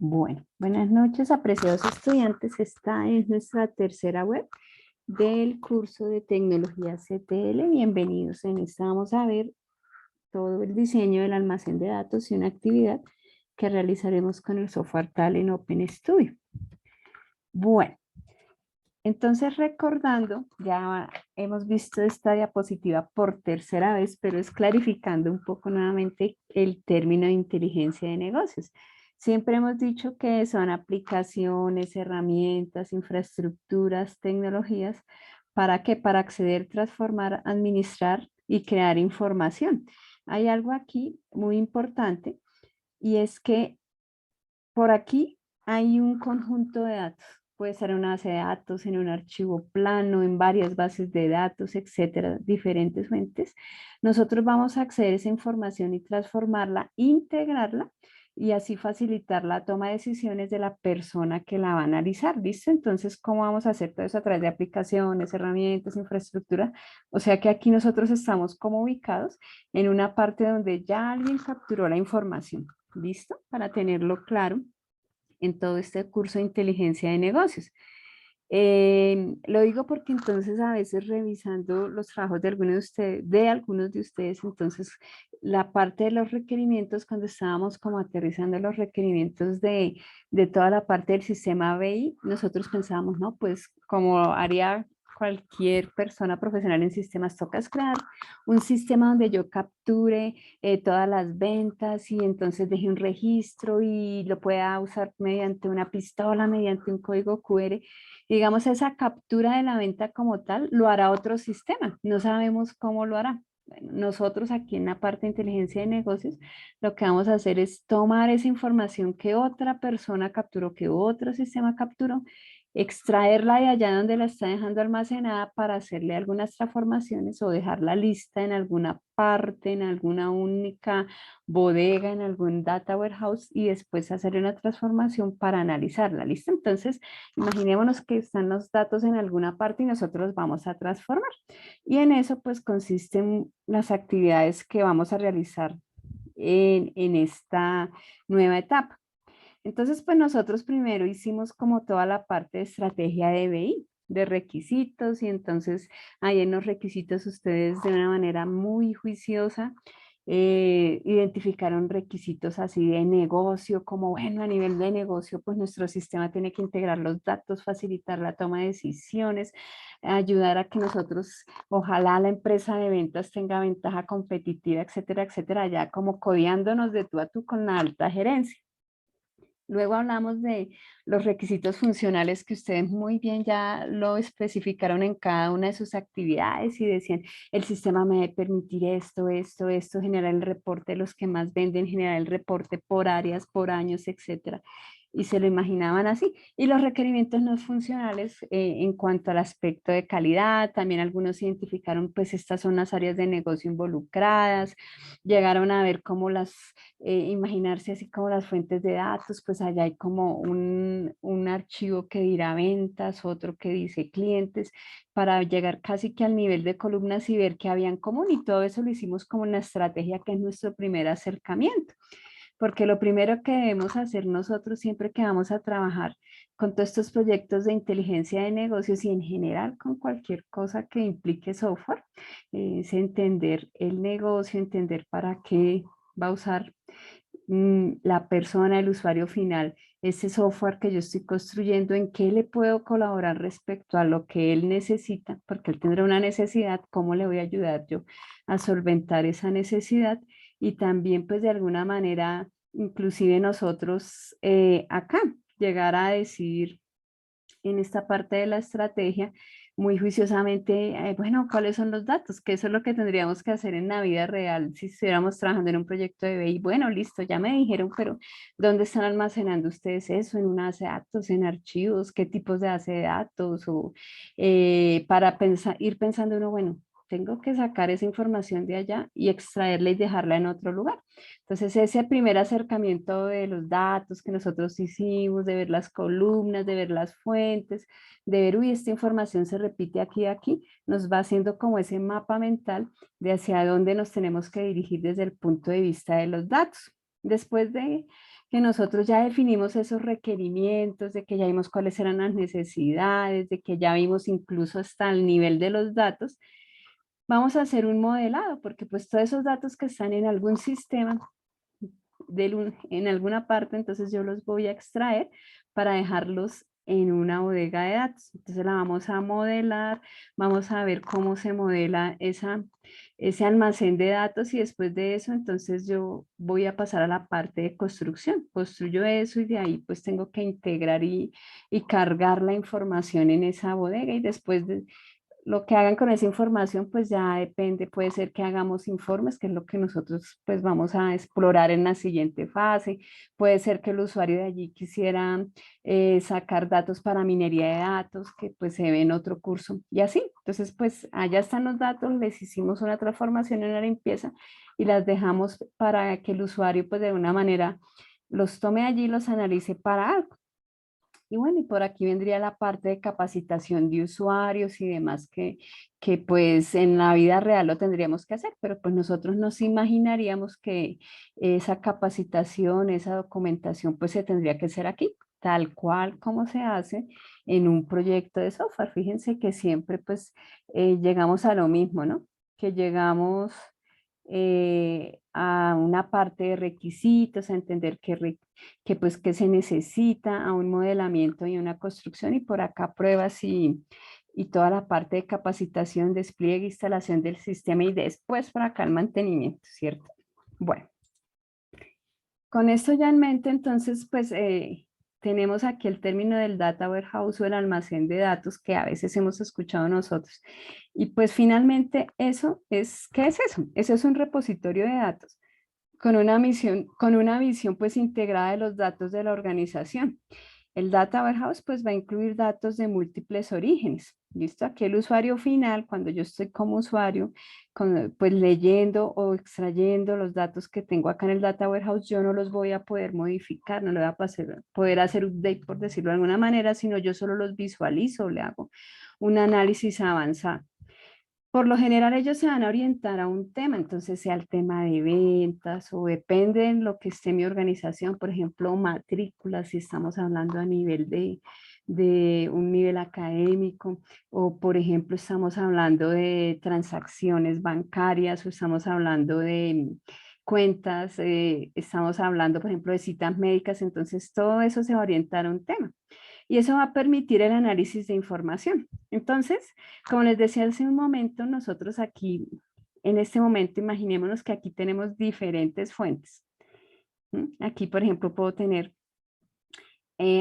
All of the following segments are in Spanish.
Bueno, buenas noches, apreciados estudiantes. Esta es nuestra tercera web del curso de tecnología CTL. Bienvenidos. En esta vamos a ver todo el diseño del almacén de datos y una actividad que realizaremos con el software Talent Open Studio. Bueno, entonces recordando, ya hemos visto esta diapositiva por tercera vez, pero es clarificando un poco nuevamente el término de inteligencia de negocios. Siempre hemos dicho que son aplicaciones, herramientas, infraestructuras, tecnologías, ¿para qué? Para acceder, transformar, administrar y crear información. Hay algo aquí muy importante y es que por aquí hay un conjunto de datos. Puede ser una base de datos, en un archivo plano, en varias bases de datos, etcétera, diferentes fuentes. Nosotros vamos a acceder a esa información y transformarla, integrarla y así facilitar la toma de decisiones de la persona que la va a analizar. ¿Listo? Entonces, ¿cómo vamos a hacer todo eso a través de aplicaciones, herramientas, infraestructura? O sea que aquí nosotros estamos como ubicados en una parte donde ya alguien capturó la información. ¿Listo? Para tenerlo claro en todo este curso de inteligencia de negocios. Lo digo porque entonces a veces revisando los trabajos de algunos de ustedes, entonces la parte de los requerimientos, cuando estábamos como aterrizando los requerimientos de toda la parte del sistema BI, nosotros pensábamos, no, pues como haría cualquier persona profesional en sistemas, toca crear un sistema donde yo capture todas las ventas y entonces deje un registro y lo pueda usar mediante una pistola, mediante un código QR. Digamos, esa captura de la venta como tal lo hará otro sistema. No sabemos cómo lo hará. Bueno, nosotros aquí en la parte de inteligencia de negocios, lo que vamos a hacer es tomar esa información que otra persona capturó, que otro sistema capturó, extraerla de allá donde la está dejando almacenada para hacerle algunas transformaciones o dejarla lista en alguna parte, en alguna única bodega, en algún data warehouse y después hacer una transformación para analizarla. ¿Listo? Entonces, imaginémonos que están los datos en alguna parte y nosotros los vamos a transformar. Y en eso pues consisten las actividades que vamos a realizar en esta nueva etapa. Entonces, pues nosotros primero hicimos como toda la parte de estrategia de BI, de requisitos, y entonces ahí en los requisitos ustedes de una manera muy juiciosa identificaron requisitos así de negocio, como bueno, a nivel de negocio, pues nuestro sistema tiene que integrar los datos, facilitar la toma de decisiones, ayudar a que nosotros, ojalá la empresa de ventas tenga ventaja competitiva, etcétera, etcétera, ya como codeándonos de tú a tú con la alta gerencia. Luego hablamos de los requisitos funcionales que ustedes muy bien ya lo especificaron en cada una de sus actividades y decían, el sistema me debe permitir esto, esto, esto, generar el reporte de los que más venden, generar el reporte por áreas, por años, etcétera. Y se lo imaginaban así. Y los requerimientos no funcionales en cuanto al aspecto de calidad, también algunos identificaron, pues estas son las áreas de negocio involucradas, llegaron a ver cómo imaginarse así como las fuentes de datos, pues allá hay como un archivo que dirá ventas, otro que dice clientes, para llegar casi que al nivel de columnas y ver qué había en común y todo eso lo hicimos como una estrategia que es nuestro primer acercamiento. Porque lo primero que debemos hacer nosotros siempre que vamos a trabajar con todos estos proyectos de inteligencia de negocios y en general con cualquier cosa que implique software, es entender el negocio, entender para qué va a usar la persona, el usuario final, ese software que yo estoy construyendo, en qué le puedo colaborar respecto a lo que él necesita, porque él tendrá una necesidad, cómo le voy a ayudar yo a solventar esa necesidad y también pues de alguna manera, inclusive nosotros acá, llegar a decir en esta parte de la estrategia muy juiciosamente, bueno, ¿cuáles son los datos? Que eso es lo que tendríamos que hacer en la vida real si estuviéramos trabajando en un proyecto de BI. Bueno, listo, ya me dijeron, pero ¿dónde están almacenando ustedes eso? ¿En una base de datos, en archivos? ¿Qué tipos de base de datos? O para pensar, ir pensando uno, bueno, tengo que sacar esa información de allá y extraerla y dejarla en otro lugar. Entonces, ese primer acercamiento de los datos que nosotros hicimos, de ver las columnas, de ver las fuentes, de ver, uy, esta información se repite aquí y aquí, nos va haciendo como ese mapa mental de hacia dónde nos tenemos que dirigir desde el punto de vista de los datos. Después de que nosotros ya definimos esos requerimientos, de que ya vimos cuáles eran las necesidades, de que ya vimos incluso hasta el nivel de los datos, vamos a hacer un modelado, porque pues todos esos datos que están en algún sistema, en alguna parte, entonces yo los voy a extraer para dejarlos en una bodega de datos. Entonces la vamos a modelar, vamos a ver cómo se modela ese almacén de datos y después de eso, entonces yo voy a pasar a la parte de construcción. Construyo eso y de ahí pues tengo que integrar y cargar la información en esa bodega y después de, lo que hagan con esa información, pues ya depende, puede ser que hagamos informes, que es lo que nosotros pues vamos a explorar en la siguiente fase, puede ser que el usuario de allí quisiera sacar datos para minería de datos, que pues se ve en otro curso, y así. Entonces pues allá están los datos, les hicimos una transformación en la limpieza y las dejamos para que el usuario pues de una manera los tome allí y los analice para algo. Y bueno, y por aquí vendría la parte de capacitación de usuarios y demás que pues en la vida real lo tendríamos que hacer, pero pues nosotros nos imaginaríamos que esa capacitación, esa documentación pues se tendría que hacer aquí, tal cual como se hace en un proyecto de software. Fíjense que siempre pues llegamos a lo mismo, ¿no? Que llegamos a una parte de requisitos, a entender que pues que se necesita a un modelamiento y una construcción y por acá pruebas y toda la parte de capacitación, despliegue, instalación del sistema y después por acá el mantenimiento, ¿cierto? Bueno, con esto ya en mente, entonces, pues tenemos aquí el término del data warehouse o el almacén de datos que a veces hemos escuchado nosotros. Y pues finalmente eso es, ¿qué es eso? Eso es un repositorio de datos con una visión pues integrada de los datos de la organización. El Data Warehouse pues va a incluir datos de múltiples orígenes. ¿Listo? Aquí el usuario final, cuando yo estoy como usuario, pues leyendo o extrayendo los datos que tengo acá en el Data Warehouse, yo no los voy a poder modificar, no le voy a poder hacer update, por decirlo de alguna manera, sino yo solo los visualizo, le hago un análisis avanzado. Por lo general ellos se van a orientar a un tema, entonces sea el tema de ventas o depende de lo que esté mi organización, por ejemplo, matrículas, si estamos hablando a nivel de un nivel académico, o por ejemplo estamos hablando de transacciones bancarias o estamos hablando de cuentas, estamos hablando, por ejemplo, de citas médicas, entonces todo eso se va a orientar a un tema y eso va a permitir el análisis de información. Entonces, como les decía hace un momento, nosotros aquí, en este momento, imaginémonos que aquí tenemos diferentes fuentes. Aquí, por ejemplo, puedo tener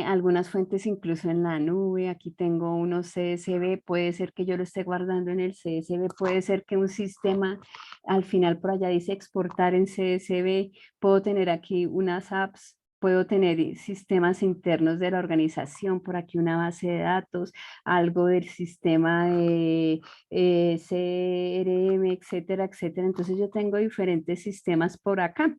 algunas fuentes incluso en la nube, aquí tengo unos CSV, puede ser que yo lo esté guardando en el CSV, puede ser que un sistema al final por allá dice exportar en CSV, puedo tener aquí unas apps, puedo tener sistemas internos de la organización, por aquí una base de datos, algo del sistema de CRM, etcétera, etcétera. Entonces yo tengo diferentes sistemas por acá.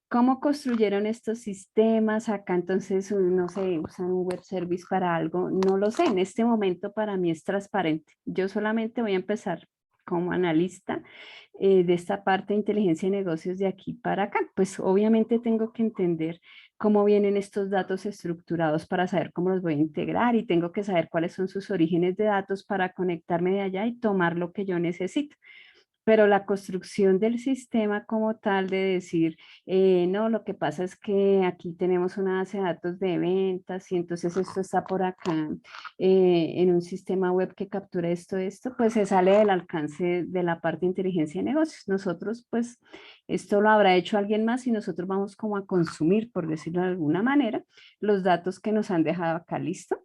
¿Cómo construyeron estos sistemas? Acá entonces, no sé, usan un web service para algo. No lo sé, en este momento para mí es transparente. Yo solamente voy a empezar como analista de esta parte de inteligencia de negocios de aquí para acá. Pues obviamente tengo que entender cómo vienen estos datos estructurados para saber cómo los voy a integrar y tengo que saber cuáles son sus orígenes de datos para conectarme de allá y tomar lo que yo necesito. Pero la construcción del sistema como tal de decir, no, lo que pasa es que aquí tenemos una base de datos de ventas y entonces esto está por acá en un sistema web que captura esto, pues se sale del alcance de la parte de inteligencia de negocios. Nosotros, pues, esto lo habrá hecho alguien más y nosotros vamos como a consumir, por decirlo de alguna manera, los datos que nos han dejado acá, ¿listo?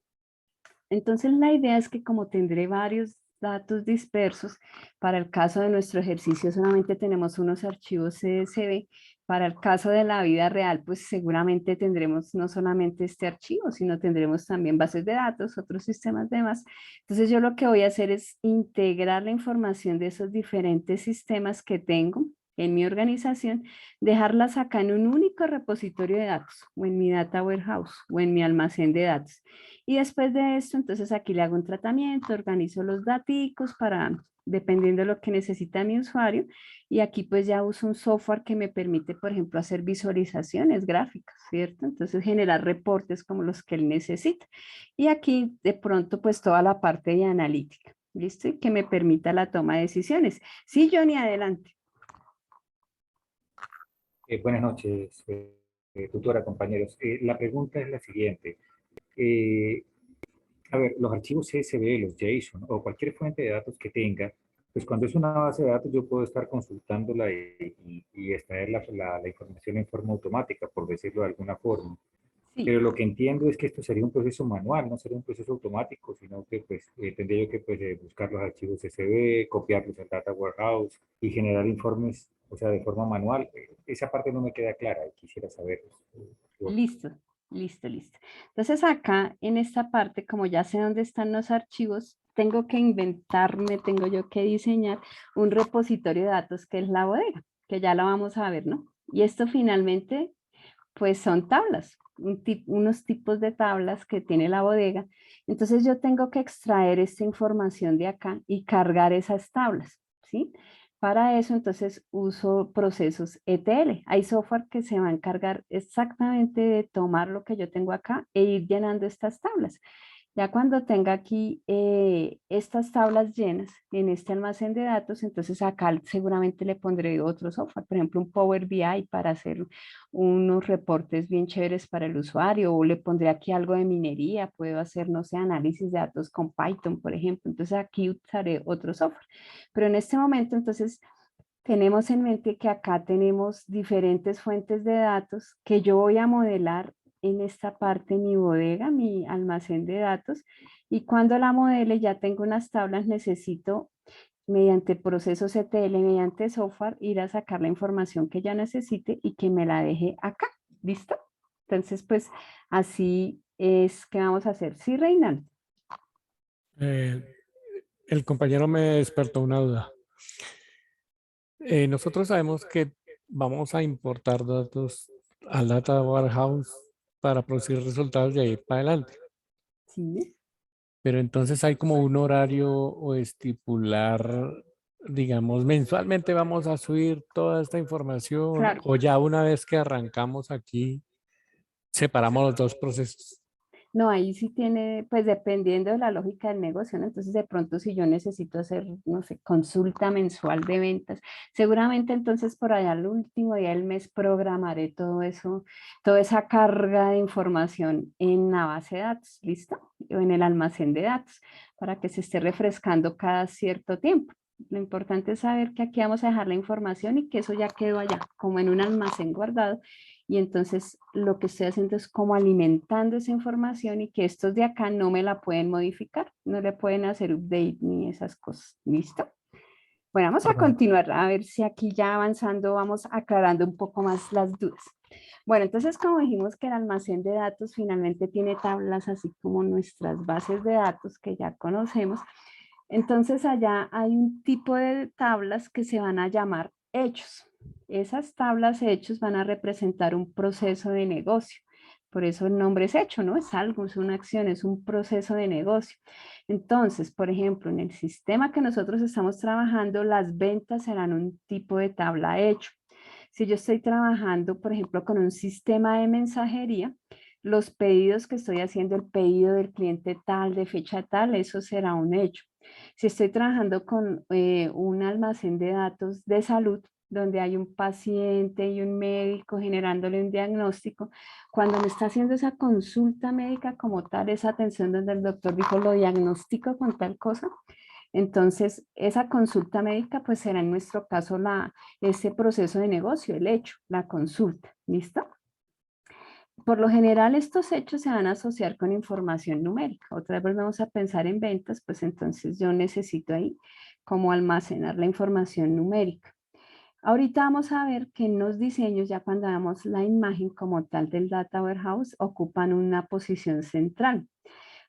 Entonces la idea es que como tendré varios datos dispersos, para el caso de nuestro ejercicio solamente tenemos unos archivos CSV, para el caso de la vida real, pues seguramente tendremos no solamente este archivo, sino tendremos también bases de datos, otros sistemas demás. Entonces yo lo que voy a hacer es integrar la información de esos diferentes sistemas que tengo en mi organización, dejarlas acá en un único repositorio de datos, o en mi data warehouse, o en mi almacén de datos. Y después de esto, entonces aquí le hago un tratamiento, organizo los daticos dependiendo de lo que necesita mi usuario. Y aquí pues ya uso un software que me permite, por ejemplo, hacer visualizaciones gráficas, ¿cierto? Entonces generar reportes como los que él necesita. Y aquí de pronto pues toda la parte de analítica, ¿listo? Y que me permita la toma de decisiones. Sí, Johnny, adelante. Buenas noches, tutora, compañeros. La pregunta es la siguiente. Eh, a ver, los archivos CSV, los JSON o cualquier fuente de datos que tenga, pues cuando es una base de datos yo puedo estar consultándola y extraer la información en forma automática, por decirlo de alguna forma. Sí. Pero lo que entiendo es que esto sería un proceso manual, no sería un proceso automático, sino que pues tendría yo que pues, buscar los archivos CSV, copiarlos al Data Warehouse y generar informes, o sea, de forma manual. Esa parte no me queda clara y quisiera saber. Listo, listo, listo. Entonces acá en esta parte, como ya sé dónde están los archivos, tengo que inventarme, tengo yo que diseñar un repositorio de datos que es la bodega, que ya la vamos a ver, ¿no? Y esto finalmente, pues son tablas, unos tipos de tablas que tiene la bodega. Entonces yo tengo que extraer esta información de acá y cargar esas tablas, ¿sí? Para eso, entonces, uso procesos ETL. Hay software que se va a encargar exactamente de tomar lo que yo tengo acá e ir llenando estas tablas. Ya cuando tenga aquí estas tablas llenas en este almacén de datos, entonces acá seguramente le pondré otro software, por ejemplo, un Power BI para hacer unos reportes bien chéveres para el usuario, o le pondré aquí algo de minería, puedo hacer, no sé, análisis de datos con Python, por ejemplo. Entonces aquí usaré otro software. Pero en este momento, entonces, tenemos en mente que acá tenemos diferentes fuentes de datos que yo voy a modelar en esta parte, mi bodega, mi almacén de datos. Y cuando la modele ya tengo unas tablas, necesito mediante procesos ETL, mediante software, ir a sacar la información que ya necesite y que me la deje acá. ¿Listo? Entonces, pues así es que vamos a hacer. Sí, Reinaldo. Eh, el compañero me despertó una duda. Nosotros sabemos que vamos a importar datos al Data Warehouse para producir resultados de ahí para adelante. Sí. Pero entonces hay como un horario o estipular, digamos, mensualmente vamos a subir toda esta información Claro. o ya una vez que arrancamos aquí, separamos los dos procesos. No, ahí sí tiene, pues dependiendo de la lógica del negocio, ¿no? Entonces, de pronto, si yo necesito hacer, no sé, consulta mensual de ventas, seguramente entonces por allá al último día del mes programaré todo eso, toda esa carga de información en la base de datos, ¿listo? O en el almacén de datos, para que se esté refrescando cada cierto tiempo. Lo importante es saber que aquí vamos a dejar la información y que eso ya quedó allá, como en un almacén guardado, y entonces lo que estoy haciendo es como alimentando esa información y que estos de acá no me la pueden modificar, no le pueden hacer update ni esas cosas. ¿Listo? Bueno, vamos a Bueno, continuar a ver si aquí ya avanzando vamos aclarando un poco más las dudas. Bueno, entonces como dijimos que el almacén de datos finalmente tiene tablas así como nuestras bases de datos que ya conocemos, entonces allá hay un tipo de tablas que se van a llamar hechos. Esas tablas hechos van a representar un proceso de negocio. Por eso el nombre es hecho, ¿no? Es algo, es una acción, es un proceso de negocio. Entonces, por ejemplo, en el sistema que nosotros estamos trabajando, las ventas serán un tipo de tabla hecho. Si yo estoy trabajando, por ejemplo, con un sistema de mensajería, los pedidos que estoy haciendo, el pedido del cliente tal, de fecha tal, eso será un hecho. Si estoy trabajando con un almacén de datos de salud, donde hay un paciente y un médico generándole un diagnóstico, cuando me está haciendo esa consulta médica como tal, esa atención donde el doctor dijo lo diagnostico con tal cosa, entonces esa consulta médica pues será en nuestro caso ese proceso de negocio, el hecho, la consulta, ¿listo? Por lo general, estos hechos se van a asociar con información numérica. Otra vez vamos a pensar en ventas, pues entonces yo necesito ahí cómo almacenar la información numérica. Ahorita vamos a ver que en los diseños, ya cuando veamos la imagen como tal del Data Warehouse, ocupan una posición central.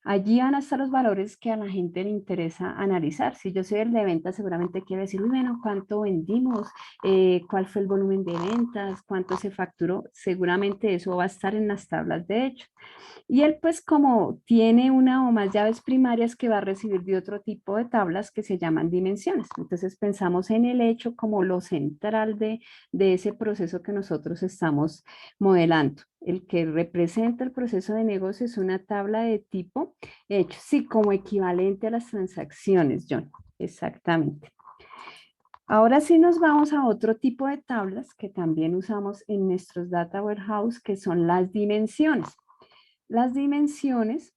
Allí van a estar los valores que a la gente le interesa analizar. Si yo soy el de ventas, seguramente quiero decir, "Uy, bueno, ¿cuánto vendimos? ¿Cuál fue el volumen de ventas? ¿Cuánto se facturó?" Seguramente eso va a estar en las tablas de hecho. Y él pues como tiene una o más llaves primarias que va a recibir de otro tipo de tablas que se llaman dimensiones. Entonces pensamos en el hecho como lo central de ese proceso que nosotros estamos modelando. El que representa el proceso de negocio es una tabla de tipo hecho, sí, como equivalente a las transacciones, John. Exactamente. Ahora sí nos vamos a otro tipo de tablas que también usamos en nuestros Data Warehouse, que son las dimensiones. Las dimensiones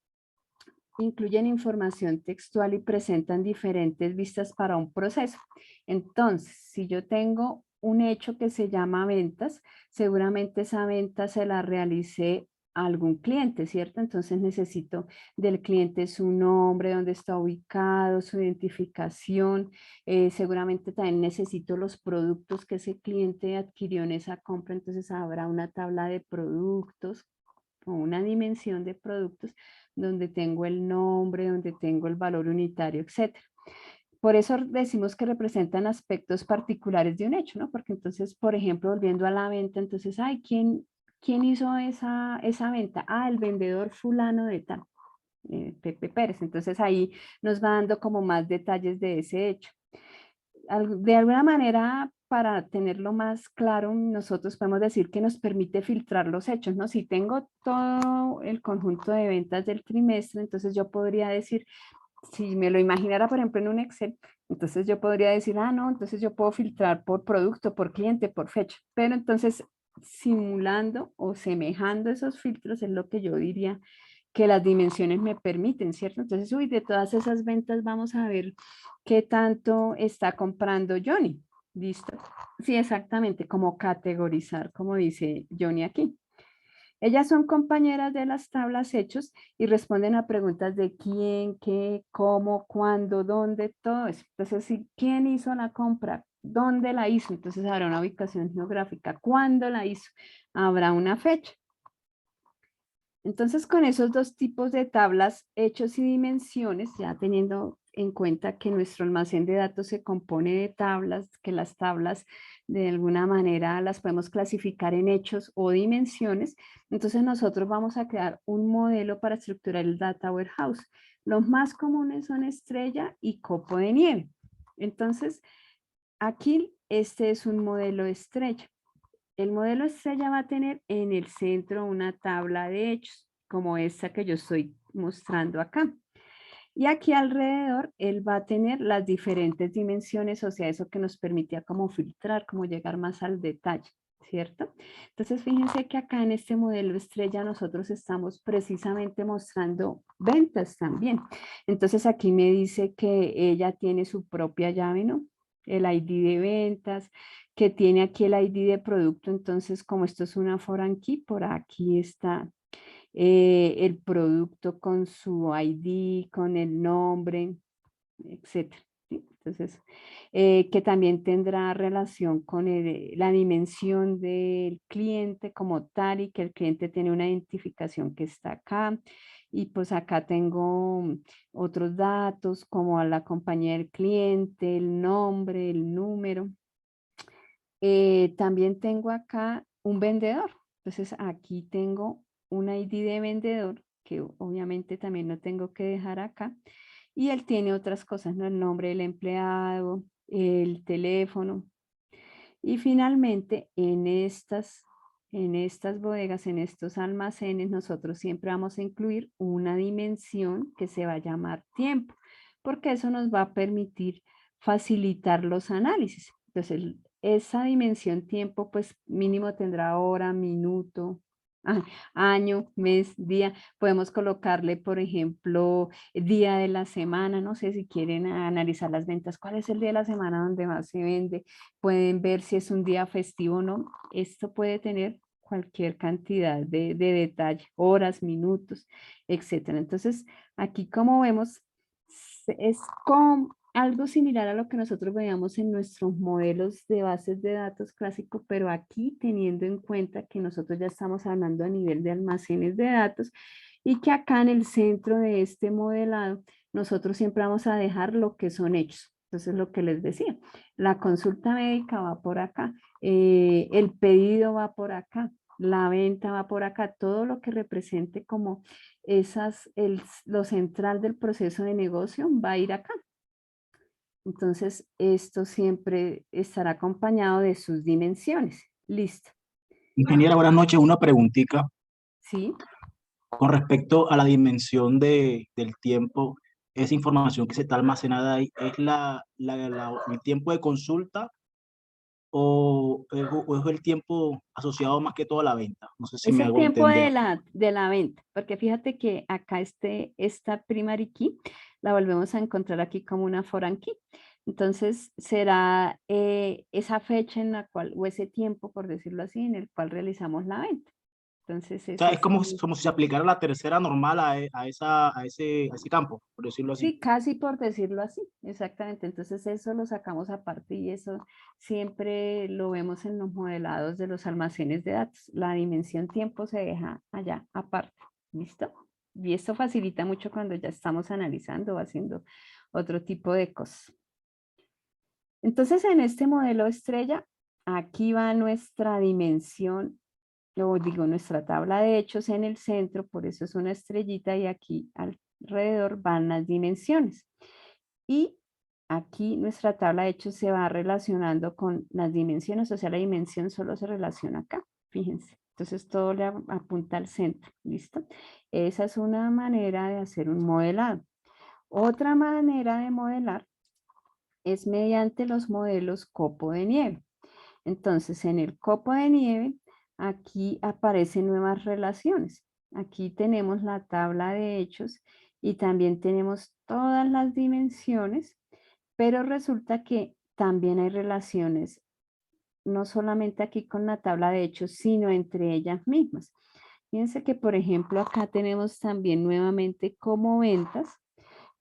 incluyen información textual y presentan diferentes vistas para un proceso. Entonces, si yo tengo un hecho que se llama ventas, seguramente esa venta se la realicé a algún cliente, ¿cierto? Entonces necesito del cliente su nombre, dónde está ubicado, su identificación. Seguramente también necesito los productos que ese cliente adquirió en esa compra. Entonces habrá una tabla de productos o una dimensión de productos donde tengo el nombre, donde tengo el valor unitario, etcétera. Por eso decimos que representan aspectos particulares de un hecho, ¿no? Porque entonces, por ejemplo, volviendo a la venta, entonces, ay, ¿quién hizo esa venta? Ah, el vendedor fulano de tal, Pepe Pérez. Entonces ahí nos va dando como más detalles de ese hecho. De alguna manera, para tenerlo más claro, nosotros podemos decir que nos permite filtrar los hechos, ¿no? Si tengo todo el conjunto de ventas del trimestre, entonces yo podría decir, si me lo imaginara, por ejemplo, en un Excel, entonces yo podría decir, ah, no, entonces yo puedo filtrar por producto, por cliente, por fecha. Pero entonces, simulando o semejando esos filtros es lo que yo diría que las dimensiones me permiten, ¿cierto? Entonces, uy, de todas esas ventas vamos a ver qué tanto está comprando Johnny. ¿Listo? Sí, exactamente, como categorizar, como dice Johnny aquí. Ellas son compañeras de las tablas hechos y responden a preguntas de quién, qué, cómo, cuándo, dónde, todo eso. Entonces, si quién hizo la compra, dónde la hizo, entonces habrá una ubicación geográfica, cuándo la hizo, habrá una fecha. Entonces, con esos dos tipos de tablas, hechos y dimensiones, ya teniendo en cuenta que nuestro almacén de datos se compone de tablas, que las tablas de alguna manera las podemos clasificar en hechos o dimensiones, entonces nosotros vamos a crear un modelo para estructurar el Data Warehouse. Los más comunes son estrella y copo de nieve. Entonces, aquí este es un modelo estrella. El modelo estrella va a tener en el centro una tabla de hechos, como esta que yo estoy mostrando acá. Y aquí alrededor él va a tener las diferentes dimensiones, o sea, eso que nos permitía como filtrar, como llegar más al detalle, ¿cierto? Entonces fíjense que acá en este modelo estrella nosotros estamos precisamente mostrando ventas también. Entonces aquí me dice que ella tiene su propia llave, ¿no? El ID de ventas, que tiene aquí el ID de producto, entonces como esto es una foreign key, por aquí está el producto con su ID, con el nombre, etcétera. ¿Sí? Entonces, que también tendrá relación con la dimensión del cliente como tal y que el cliente tiene una identificación que está acá. Y pues acá tengo otros datos como a la compañía del cliente, el nombre, el número. También tengo acá un vendedor. Entonces aquí tengo un ID de vendedor que obviamente también lo tengo que dejar acá. Y él tiene otras cosas, ¿no? El nombre del empleado, el teléfono. Y finalmente en estas bodegas, en estos almacenes, nosotros siempre vamos a incluir una dimensión que se va a llamar tiempo, porque eso nos va a permitir facilitar los análisis. Entonces, esa dimensión tiempo, pues mínimo tendrá hora, minuto, año, mes, día. Podemos colocarle, por ejemplo, día de la semana. No sé si quieren analizar las ventas. ¿Cuál es el día de la semana donde más se vende? Pueden ver si es un día festivo o no. Esto puede tener cualquier cantidad de detalle, horas, minutos, etcétera. Entonces, aquí como vemos, es con algo similar a lo que nosotros veíamos en nuestros modelos de bases de datos clásicos, pero aquí teniendo en cuenta que nosotros ya estamos hablando a nivel de almacenes de datos Y que acá en el centro de este modelado, nosotros siempre vamos a dejar lo que son hechos. Entonces, lo que les decía, la consulta médica va por acá, el pedido va por acá, la venta va por acá, todo lo que represente como lo central del proceso de negocio va a ir acá. Entonces, esto siempre estará acompañado de sus dimensiones. Listo. Ingeniera, buenas noches. Una preguntita ¿Sí? con respecto a la dimensión del tiempo. Esa información que se está almacenada ahí, ¿es el tiempo de consulta o es el tiempo asociado más que todo a la venta? No sé si Es me el hago tiempo entender. de la venta, porque fíjate que acá esta primary key la volvemos a encontrar aquí como una foreign key. Entonces será esa fecha en la cual, o ese tiempo, por decirlo así, en el cual realizamos la venta. Entonces O sea, ese es es como si se aplicara la tercera normal a ese campo, por decirlo así. sí, casi por decirlo así, exactamente. Entonces eso lo sacamos aparte y eso siempre lo vemos en los modelados de los almacenes de datos. La dimensión tiempo se deja allá aparte, ¿listo? Y esto facilita mucho cuando ya estamos analizando o haciendo otro tipo de cosas. Entonces en este modelo estrella, aquí va nuestra dimensión, o digo nuestra tabla de hechos en el centro, por eso es una estrellita y aquí alrededor van las dimensiones. Y aquí nuestra tabla de hechos se va relacionando con las dimensiones, o sea, la dimensión solo se relaciona acá, fíjense. Entonces todo le apunta al centro, ¿listo? Esa es una manera de hacer un modelado. Otra manera de modelar es mediante los modelos copo de nieve. Entonces, en el copo de nieve, aquí aparecen nuevas relaciones. Aquí tenemos la tabla de hechos y también tenemos todas las dimensiones, pero resulta que también hay relaciones, no solamente aquí con la tabla de hechos, sino entre ellas mismas. Fíjense que, por ejemplo, acá tenemos también nuevamente como ventas,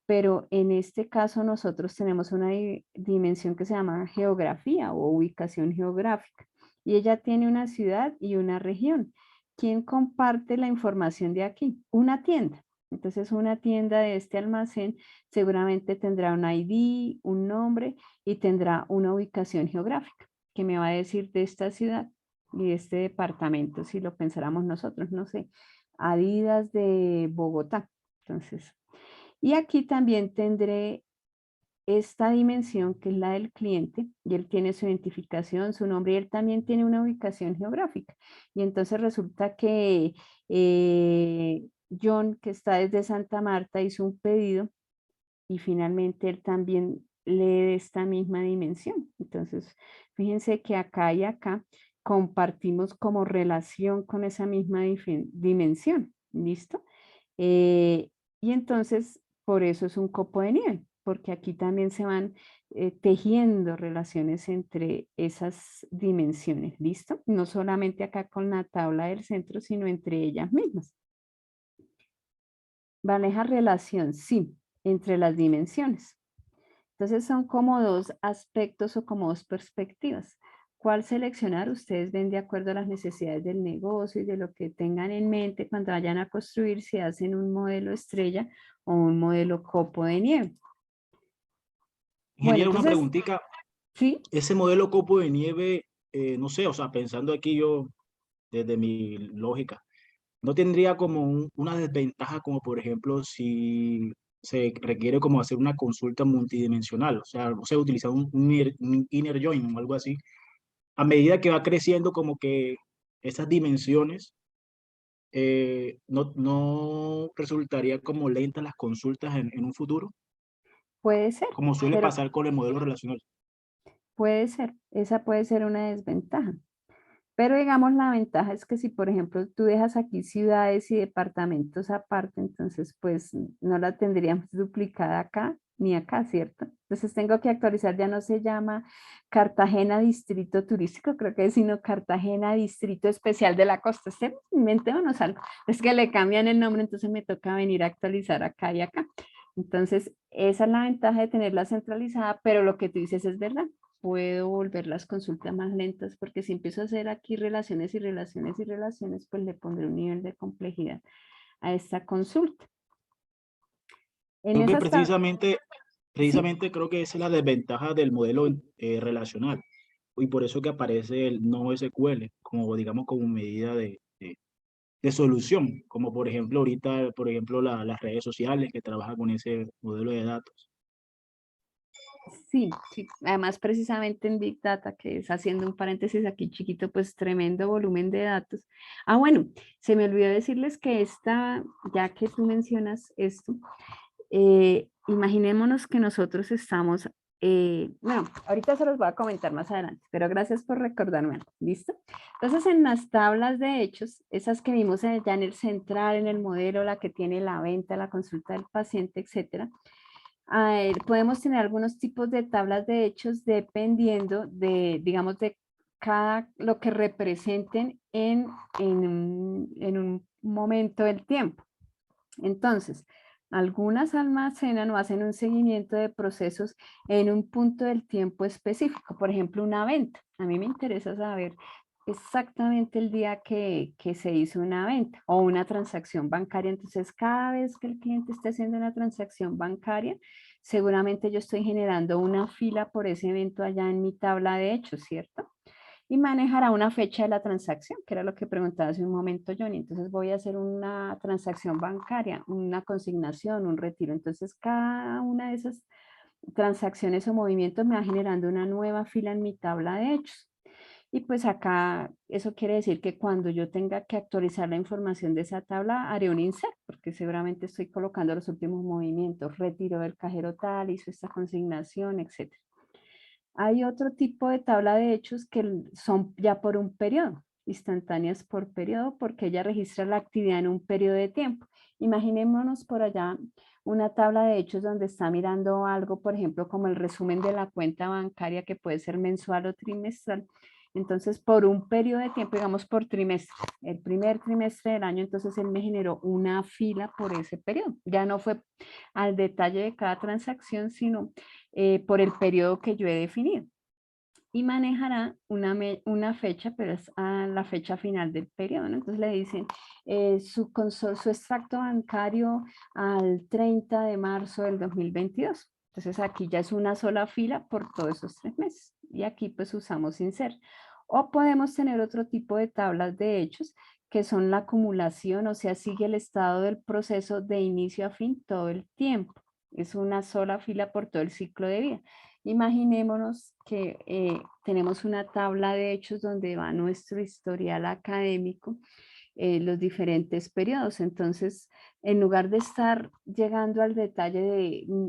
pero en este caso nosotros tenemos una dimensión que se llama geografía o ubicación geográfica y ella tiene una ciudad y una región. ¿Quién comparte la información de aquí? Una tienda. Entonces una tienda de este almacén seguramente tendrá un ID, un nombre y tendrá una ubicación geográfica que me va a decir de esta ciudad y de este departamento, si lo pensáramos nosotros, no sé, Adidas de Bogotá. Entonces, y aquí también tendré esta dimensión que es la del cliente y él tiene su identificación, su nombre y él también tiene una ubicación geográfica. Y entonces resulta que John, que está desde Santa Marta, hizo un pedido y finalmente él también lee esta misma dimensión. Entonces, fíjense que acá y acá compartimos como relación con esa misma dimensión. ¿Listo? Y entonces, por eso es un copo de nieve, porque aquí también se van tejiendo relaciones entre esas dimensiones. ¿Listo? No solamente acá con la tabla del centro, sino entre ellas mismas. Maneja relación, sí, entre las dimensiones. Entonces son como dos aspectos o como dos perspectivas. ¿Cuál seleccionar? Ustedes ven de acuerdo a las necesidades del negocio y de lo que tengan en mente cuando vayan a construir, si hacen un modelo estrella o un modelo copo de nieve. Bueno, Ingeniero, una entonces, preguntita. sí, Ese modelo copo de nieve, no sé, o sea, pensando aquí yo desde mi lógica, no tendría como una desventaja como por ejemplo si se requiere como hacer una consulta multidimensional, o sea, no sé, utilizar un inner join o algo así. A medida que va creciendo como que esas dimensiones, no resultaría como lentas las consultas en un futuro, puede ser, como suele pero pasar con el modelo relacional. puede ser. Esa puede ser una desventaja. Pero digamos, la ventaja es que si, por ejemplo, tú dejas aquí ciudades y departamentos aparte, entonces pues no la tendríamos duplicada acá ni acá, ¿cierto? Entonces tengo que actualizar, ya no se llama Cartagena Distrito Turístico, creo que es sino Cartagena Distrito Especial de la Costa. Inventémonos algo. Es que le cambian el nombre, entonces me toca venir a actualizar acá y acá. Entonces, esa es la ventaja de tenerla centralizada, pero lo que tú dices es verdad, puedo volver las consultas más lentas porque si empiezo a hacer aquí relaciones y relaciones y relaciones, pues le pondré un nivel de complejidad a esta consulta. En Creo que esas tab- precisamente creo que esa es la desventaja del modelo relacional. Y por eso que aparece el no SQL como, digamos, como medida de solución, como por ejemplo ahorita, por ejemplo, las redes sociales que trabajan con ese modelo de datos. Sí, sí, además precisamente en Big Data, que es haciendo un paréntesis aquí chiquito, pues tremendo volumen de datos. Ah, bueno, se me olvidó decirles que esta, ya que tú mencionas esto, imaginémonos que nosotros estamos, bueno, ahorita se los voy a comentar más adelante, pero gracias por recordarme, ¿listo? Entonces en las tablas de hechos, esas que vimos ya en el central, en el modelo, la que tiene la venta, la consulta del paciente, etcétera, podemos tener algunos tipos de tablas de hechos dependiendo de, digamos, de cada, lo que representen en un momento del tiempo. Entonces, algunas almacenan o hacen un seguimiento de procesos en un punto del tiempo específico, por ejemplo, una venta. A mí me interesa saber exactamente el día que se hizo una venta o una transacción bancaria. Entonces, cada vez que el cliente esté haciendo una transacción bancaria, seguramente yo estoy generando una fila por ese evento allá en mi tabla de hechos, ¿cierto? Y manejará una fecha de la transacción, que era lo que preguntaba hace un momento Johnny. Entonces voy a hacer una transacción bancaria, una consignación, un retiro. Entonces cada una de esas transacciones o movimientos me va generando una nueva fila en mi tabla de hechos. Y pues acá eso quiere decir que cuando yo tenga que actualizar la información de esa tabla, haré un insert, porque seguramente estoy colocando los últimos movimientos, retiro del cajero tal, hizo esta consignación, etc. Hay otro tipo de tabla de hechos que son ya por un periodo, instantáneas por periodo, porque ella registra la actividad en un periodo de tiempo. Imaginémonos por allá una tabla de hechos donde está mirando algo, por ejemplo, como el resumen de la cuenta bancaria que puede ser mensual o trimestral. Entonces, por un periodo de tiempo, digamos por trimestre, el primer trimestre del año, entonces él me generó una fila por ese periodo. Ya no fue al detalle de cada transacción, sino por el periodo que yo he definido. Y manejará una fecha, pero es a la fecha final del periodo, ¿no? Entonces le dicen su extracto bancario al 30 de marzo del 2022. Entonces aquí ya es una sola fila por todos esos 3 meses. Y aquí pues usamos insert. O podemos tener otro tipo de tablas de hechos que son la acumulación, o sea, sigue el estado del proceso de inicio a fin todo el tiempo. Es una sola fila por todo el ciclo de vida. Imaginémonos que tenemos una tabla de hechos donde va nuestro historial académico, los diferentes periodos. Entonces, en lugar de estar llegando al detalle de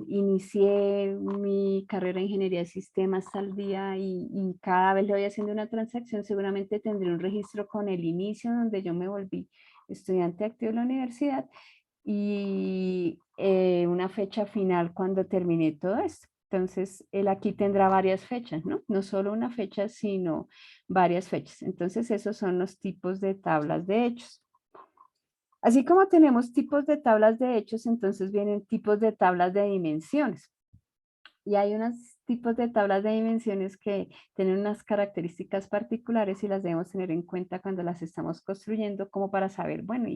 inicié mi carrera en ingeniería de sistemas tal día y cada vez le voy haciendo una transacción, seguramente tendré un registro con el inicio donde yo me volví estudiante activo de la universidad y una fecha final cuando terminé todo esto. Entonces, él aquí tendrá varias fechas, ¿no? No solo una fecha, sino varias fechas. Entonces, esos son los tipos de tablas de hechos. Así como tenemos tipos de tablas de hechos, entonces vienen tipos de tablas de dimensiones. Y hay unos tipos de tablas de dimensiones que tienen unas características particulares y las debemos tener en cuenta cuando las estamos construyendo, como para saber, bueno,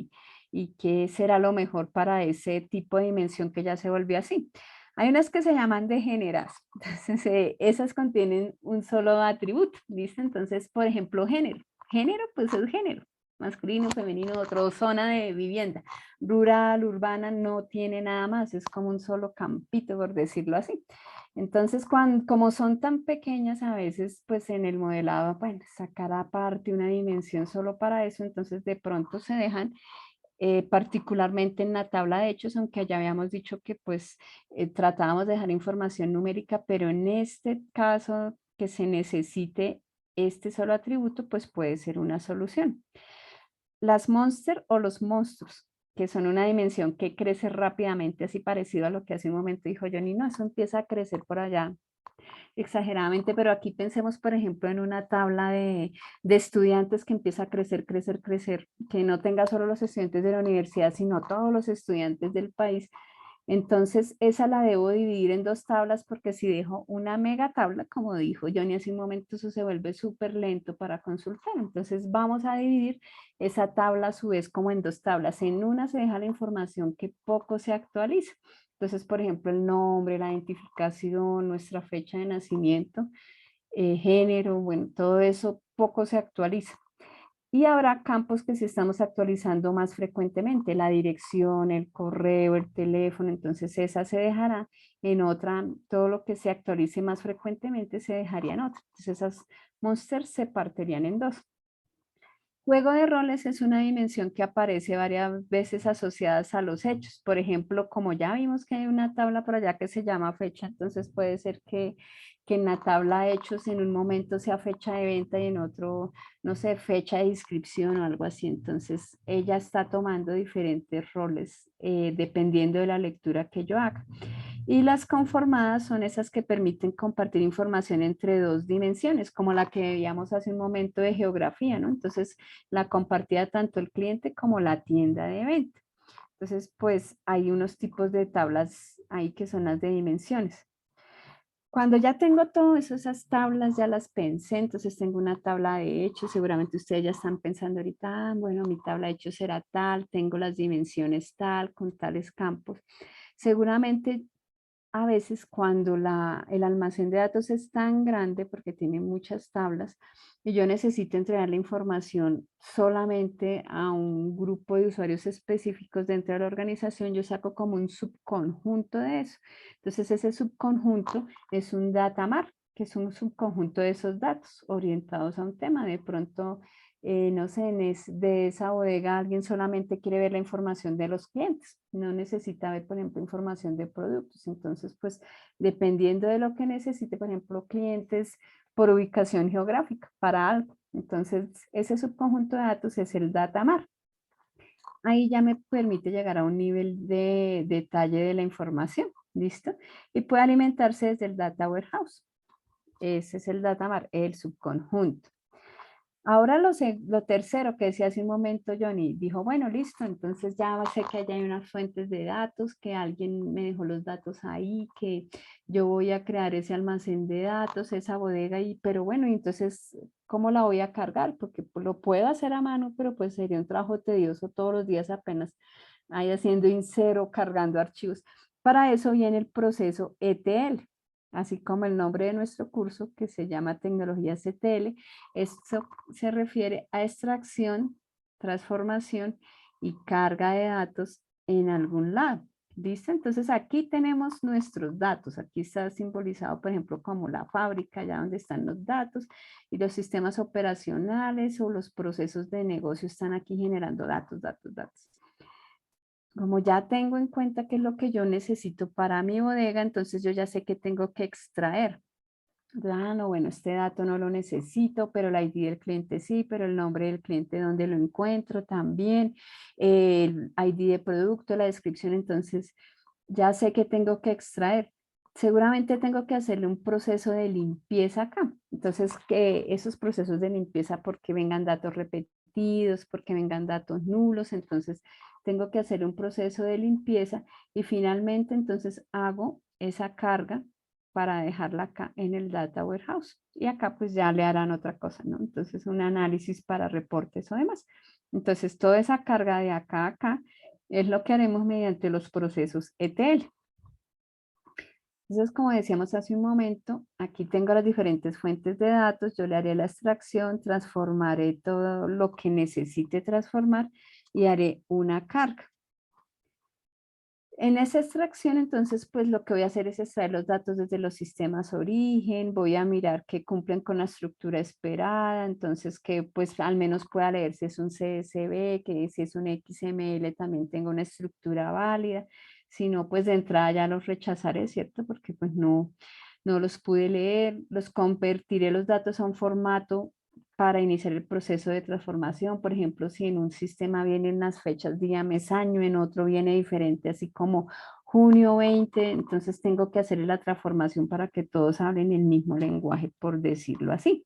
y qué será lo mejor para ese tipo de dimensión que ya se volvió así. Hay unas que se llaman degeneradas. Entonces, esas contienen un solo atributo, ¿listo? Entonces, por ejemplo, género. Género, pues es género. Masculino, femenino, otro, zona de vivienda. Rural, urbana, no tiene nada más. Es como un solo campito, por decirlo así. Entonces, como son tan pequeñas, a veces, pues en el modelado, bueno, sacar aparte una dimensión solo para eso, entonces de pronto se dejan particularmente en la tabla de hechos, aunque ya habíamos dicho que pues tratábamos de dejar información numérica, pero en este caso que se necesite este solo atributo, pues puede ser una solución. Las monster o los monstruos, que son una dimensión que crece rápidamente, así parecido a lo que hace un momento dijo Johnny, no, eso empieza a crecer por allá exageradamente, pero aquí pensemos, por ejemplo, en una tabla de estudiantes que empieza a crecer, crecer, crecer, que no tenga solo los estudiantes de la universidad, sino todos los estudiantes del país. Entonces, esa la debo dividir en dos tablas porque si dejo una mega tabla, como dijo Johnny hace un momento, eso se vuelve súper lento para consultar. Entonces, vamos a dividir esa tabla a su vez como en dos tablas. En una se deja la información que poco se actualiza. Entonces, por ejemplo, el nombre, la identificación, nuestra fecha de nacimiento, género, bueno, todo eso poco se actualiza. Y habrá campos que sí estamos actualizando más frecuentemente, la dirección, el correo, el teléfono, entonces esa se dejará en otra, todo lo que se actualice más frecuentemente se dejaría en otra. Entonces esas monsters se partirían en dos. Juego de roles es una dimensión que aparece varias veces asociadas a los hechos. Por ejemplo, como ya vimos que hay una tabla por allá que se llama fecha, entonces puede ser que en la tabla de hechos en un momento sea fecha de venta y en otro, no sé, fecha de inscripción o algo así. Entonces ella está tomando diferentes roles dependiendo de la lectura que yo haga. Y las conformadas son esas que permiten compartir información entre dos dimensiones, como la que veíamos hace un momento de geografía, ¿no? Entonces, la compartía tanto el cliente como la tienda de venta. Entonces, pues hay unos tipos de tablas ahí que son las de dimensiones. Cuando ya tengo todas esas tablas, ya las pensé, entonces tengo una tabla de hechos, seguramente ustedes ya están pensando ahorita, bueno, mi tabla de hechos será tal, tengo las dimensiones tal, con tales campos. Seguramente a veces cuando el almacén de datos es tan grande porque tiene muchas tablas y yo necesito entregar la información solamente a un grupo de usuarios específicos dentro de la organización, yo saco como un subconjunto de eso. Entonces ese subconjunto es un data mart, que es un subconjunto de esos datos orientados a un tema. De pronto, no sé, de esa bodega alguien solamente quiere ver la información de los clientes, no necesita ver, por ejemplo, información de productos. Entonces, pues, dependiendo de lo que necesite, por ejemplo, clientes por ubicación geográfica para algo. Entonces, ese subconjunto de datos es el data mart. Ahí ya me permite llegar a un nivel de detalle de la información, ¿listo? Y puede alimentarse desde el data warehouse. Ese es el data mart, el subconjunto. Ahora lo tercero que decía hace un momento Johnny, dijo, bueno, listo, entonces ya sé que allá hay unas fuentes de datos, que alguien me dejó los datos ahí, que yo voy a crear ese almacén de datos, esa bodega, pero bueno, entonces, ¿cómo la voy a cargar? Porque pues, lo puedo hacer a mano, pero pues sería un trabajo tedioso todos los días apenas ahí haciendo insero, cargando archivos. Para eso viene el proceso ETL, así como el nombre de nuestro curso que se llama Tecnologías ETL. Esto se refiere a extracción, transformación y carga de datos en algún lado. ¿Listo? Entonces aquí tenemos nuestros datos. Aquí está simbolizado, por ejemplo, como la fábrica, allá donde están los datos, y los sistemas operacionales o los procesos de negocio están aquí generando datos, datos, datos. Como ya tengo en cuenta qué es lo que yo necesito para mi bodega, entonces yo ya sé que tengo que extraer. Ah, no, bueno, este dato no lo necesito, pero el ID del cliente sí, pero el nombre del cliente donde lo encuentro también, el ID de producto, la descripción, entonces ya sé que tengo que extraer. Seguramente tengo que hacerle un proceso de limpieza acá. Entonces, que esos procesos de limpieza, porque vengan datos repetidos, porque vengan datos nulos, entonces tengo que hacer un proceso de limpieza y finalmente entonces hago esa carga para dejarla acá en el Data Warehouse. Y acá pues ya le harán otra cosa, ¿no? Entonces un análisis para reportes o demás. Entonces toda esa carga de acá a acá es lo que haremos mediante los procesos ETL. Entonces, como decíamos hace un momento, aquí tengo las diferentes fuentes de datos, yo le haré la extracción, transformaré todo lo que necesite transformar y haré una carga. En esa extracción, entonces, pues lo que voy a hacer es extraer los datos desde los sistemas origen, voy a mirar que cumplen con la estructura esperada, entonces que pues al menos pueda leer si es un CSV, que si es un XML también tenga una estructura válida, si no, pues de entrada ya los rechazaré, ¿cierto? Porque pues no los pude leer, los convertiré los datos a un formato para iniciar el proceso de transformación. Por ejemplo, si en un sistema vienen las fechas día, mes, año, en otro viene diferente, así como junio 20, entonces tengo que hacer la transformación para que todos hablen el mismo lenguaje, por decirlo así.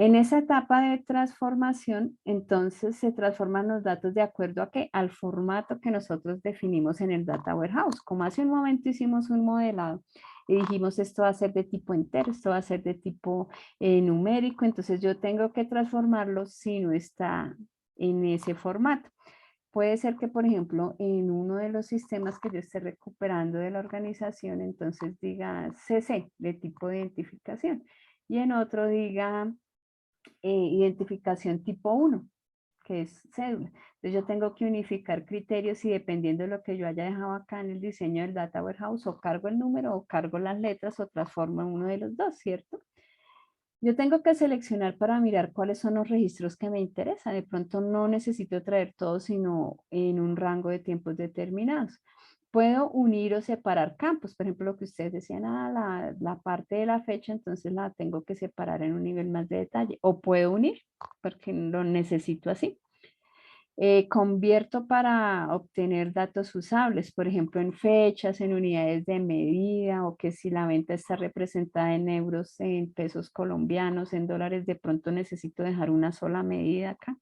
En esa etapa de transformación, entonces se transforman los datos de acuerdo a qué? Al formato que nosotros definimos en el Data Warehouse. Como hace un momento hicimos un modelado y dijimos esto va a ser de tipo entero, esto va a ser de tipo numérico, entonces yo tengo que transformarlo si no está en ese formato. Puede ser que, por ejemplo, en uno de los sistemas que yo esté recuperando de la organización, entonces diga CC, de tipo de identificación, y en otro diga identificación tipo 1, que es cédula. Entonces yo tengo que unificar criterios y dependiendo de lo que yo haya dejado acá en el diseño del Data Warehouse, o cargo el número, o cargo las letras, o transformo en uno de los dos, ¿cierto? Yo tengo que seleccionar para mirar cuáles son los registros que me interesan. De pronto no necesito traer todos, sino en un rango de tiempos determinados. Puedo unir o separar campos. Por ejemplo, lo que ustedes decían, la parte de la fecha, entonces la tengo que separar en un nivel más de detalle. O puedo unir, porque lo necesito así. Convierto para obtener datos usables, por ejemplo, en fechas, en unidades de medida, o que si la venta está representada en euros, en pesos colombianos, en dólares, de pronto necesito dejar una sola medida acá.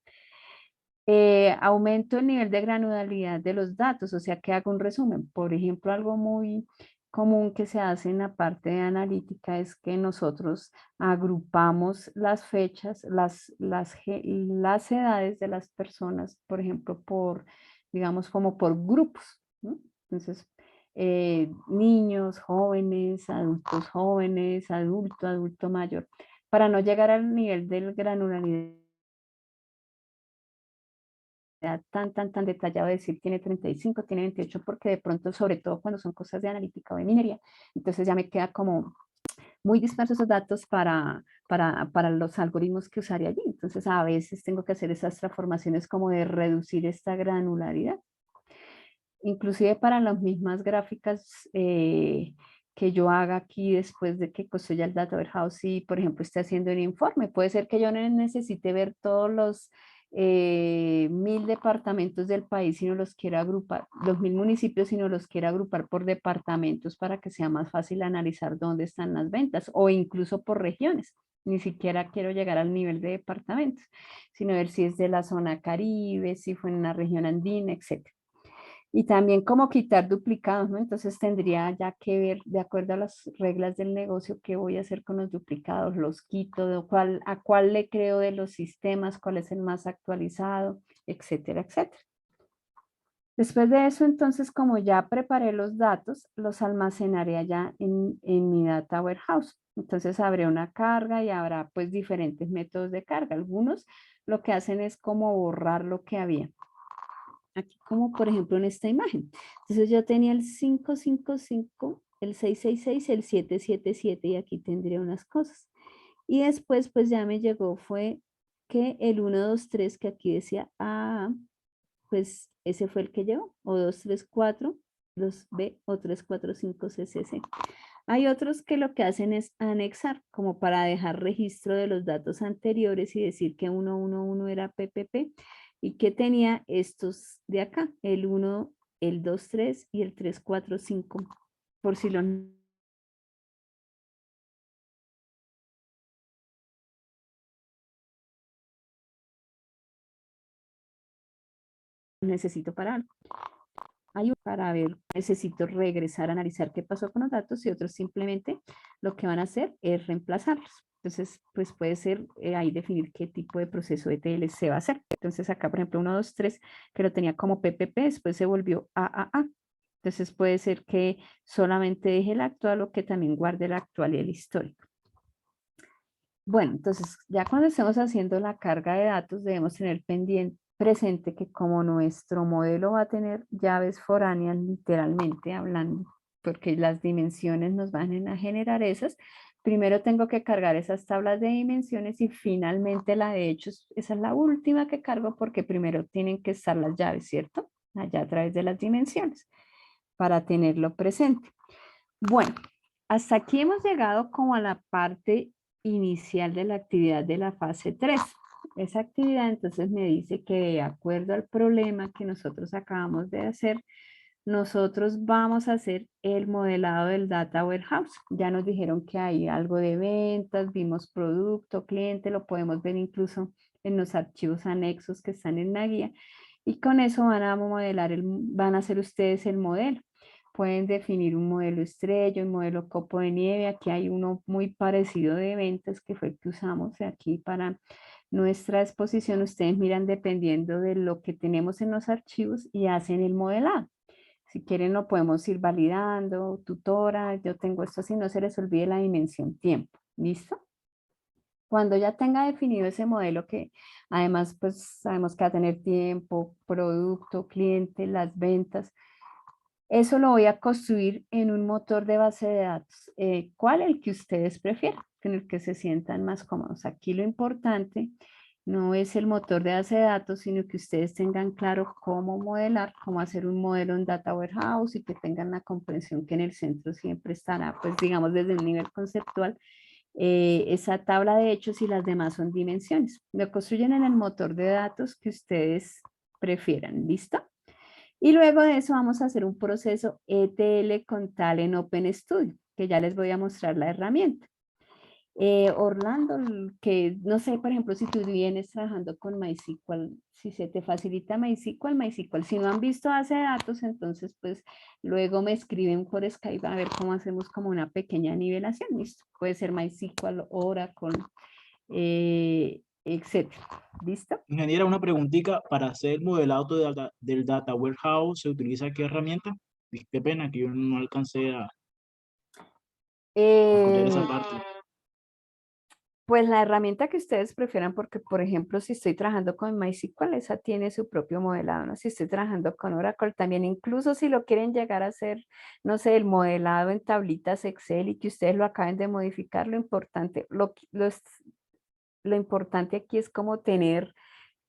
Aumento el nivel de granularidad de los datos, o sea que hago un resumen. Por ejemplo, algo muy común que se hace en la parte de analítica es que nosotros agrupamos las fechas, las edades de las personas, por ejemplo, digamos, como por grupos, ¿no? Entonces, niños, jóvenes, adulto mayor, para no llegar al nivel de granularidad tan detallado de decir tiene 35, tiene 28, porque de pronto, sobre todo cuando son cosas de analítica o de minería, entonces ya me queda como muy dispersos esos datos para los algoritmos que usaría allí. Entonces a veces tengo que hacer esas transformaciones como de reducir esta granularidad. Inclusive para las mismas gráficas que yo haga aquí después de que construya el Data Warehouse y, por ejemplo, esté haciendo un informe. Puede ser que yo no necesite ver todos los 1000 departamentos del país, sino los quiera agrupar, los 1000 municipios, sino los quiera agrupar por departamentos para que sea más fácil analizar dónde están las ventas, o incluso por regiones. Ni siquiera quiero llegar al nivel de departamentos, sino ver si es de la zona Caribe, si fue en una región andina, etc. Y también como quitar duplicados, ¿no? Entonces tendría ya que ver, de acuerdo a las reglas del negocio, qué voy a hacer con los duplicados, los quito, a cuál le creo de los sistemas, cuál es el más actualizado, etcétera, etcétera. Después de eso, entonces, como ya preparé los datos, los almacenaré allá en mi Data Warehouse. Entonces, habré una carga y habrá pues diferentes métodos de carga. Algunos lo que hacen es como borrar lo que había. Aquí como por ejemplo en esta imagen. Entonces yo tenía el 555, el 666, el 777 y aquí tendría unas cosas. Y después pues ya me llegó fue que el 123 que aquí decía A, pues ese fue el que llegó, o 234, 2B o 345 CCC. Hay otros que lo que hacen es anexar, como para dejar registro de los datos anteriores y decir que 111 era PPP y que tenía estos de acá, el 1, el 2, 3 y el 3, 4, 5, por si lo necesito para algo. Hay uno para ver, necesito regresar a analizar qué pasó con los datos y otros simplemente lo que van a hacer es reemplazarlos. Entonces, pues puede ser ahí definir qué tipo de proceso de TLC va a hacer. Entonces acá, por ejemplo, 1, 2, 3, que lo tenía como PPP, después se volvió AAA. Entonces puede ser que solamente deje el actual o que también guarde el actual y el histórico. Bueno, entonces ya cuando estemos haciendo la carga de datos debemos tener presente que como nuestro modelo va a tener llaves foráneas literalmente hablando, porque las dimensiones nos van a generar esas, primero tengo que cargar esas tablas de dimensiones y finalmente la de hechos, esa es la última que cargo porque primero tienen que estar las llaves, ¿cierto? Allá a través de las dimensiones para tenerlo presente. Bueno, hasta aquí hemos llegado como a la parte inicial de la actividad de la fase 3. Esa actividad entonces me dice que de acuerdo al problema que nosotros acabamos de hacer, nosotros vamos a hacer el modelado del Data Warehouse. Ya nos dijeron que hay algo de ventas, vimos producto, cliente, lo podemos ver incluso en los archivos anexos que están en la guía. Y con eso van a modelar, van a hacer ustedes el modelo. Pueden definir un modelo estrella, un modelo copo de nieve. Aquí hay uno muy parecido de ventas que fue el que usamos aquí para nuestra exposición. Ustedes miran dependiendo de lo que tenemos en los archivos y hacen el modelado. Si quieren lo podemos ir validando, tutora, yo tengo esto, si no se les olvide la dimensión tiempo. ¿Listo? Cuando ya tenga definido ese modelo que además pues sabemos que va a tener tiempo, producto, cliente, las ventas, eso lo voy a construir en un motor de base de datos. ¿Cuál? El que ustedes prefieran, en el que se sientan más cómodos. Aquí lo importante no es el motor de base de datos, sino que ustedes tengan claro cómo modelar, cómo hacer un modelo en Data Warehouse y que tengan la comprensión que en el centro siempre estará, pues digamos desde un nivel conceptual, esa tabla de hechos y las demás son dimensiones. Lo construyen en el motor de datos que ustedes prefieran. ¿Listo? Y luego de eso vamos a hacer un proceso ETL con tal en OpenStudio, que ya les voy a mostrar la herramienta. Orlando, que no sé, por ejemplo, si tú vienes trabajando con MySQL, si se te facilita MySQL, si no han visto base de datos, entonces pues luego me escriben por Skype a ver cómo hacemos como una pequeña nivelación, ¿listo? Puede ser MySQL, Oracle, etcétera, ¿listo? Ingeniera, una preguntita, para hacer el modelado del data warehouse, ¿se utiliza qué herramienta? Qué pena que yo no alcancé a escuchar esa parte. Pues la herramienta que ustedes prefieran, porque por ejemplo, si estoy trabajando con MySQL, esa tiene su propio modelado, ¿no? Si estoy trabajando con Oracle, también incluso si lo quieren llegar a hacer, no sé, el modelado en tablitas Excel y que ustedes lo acaben de modificar, lo importante, lo importante aquí es como tener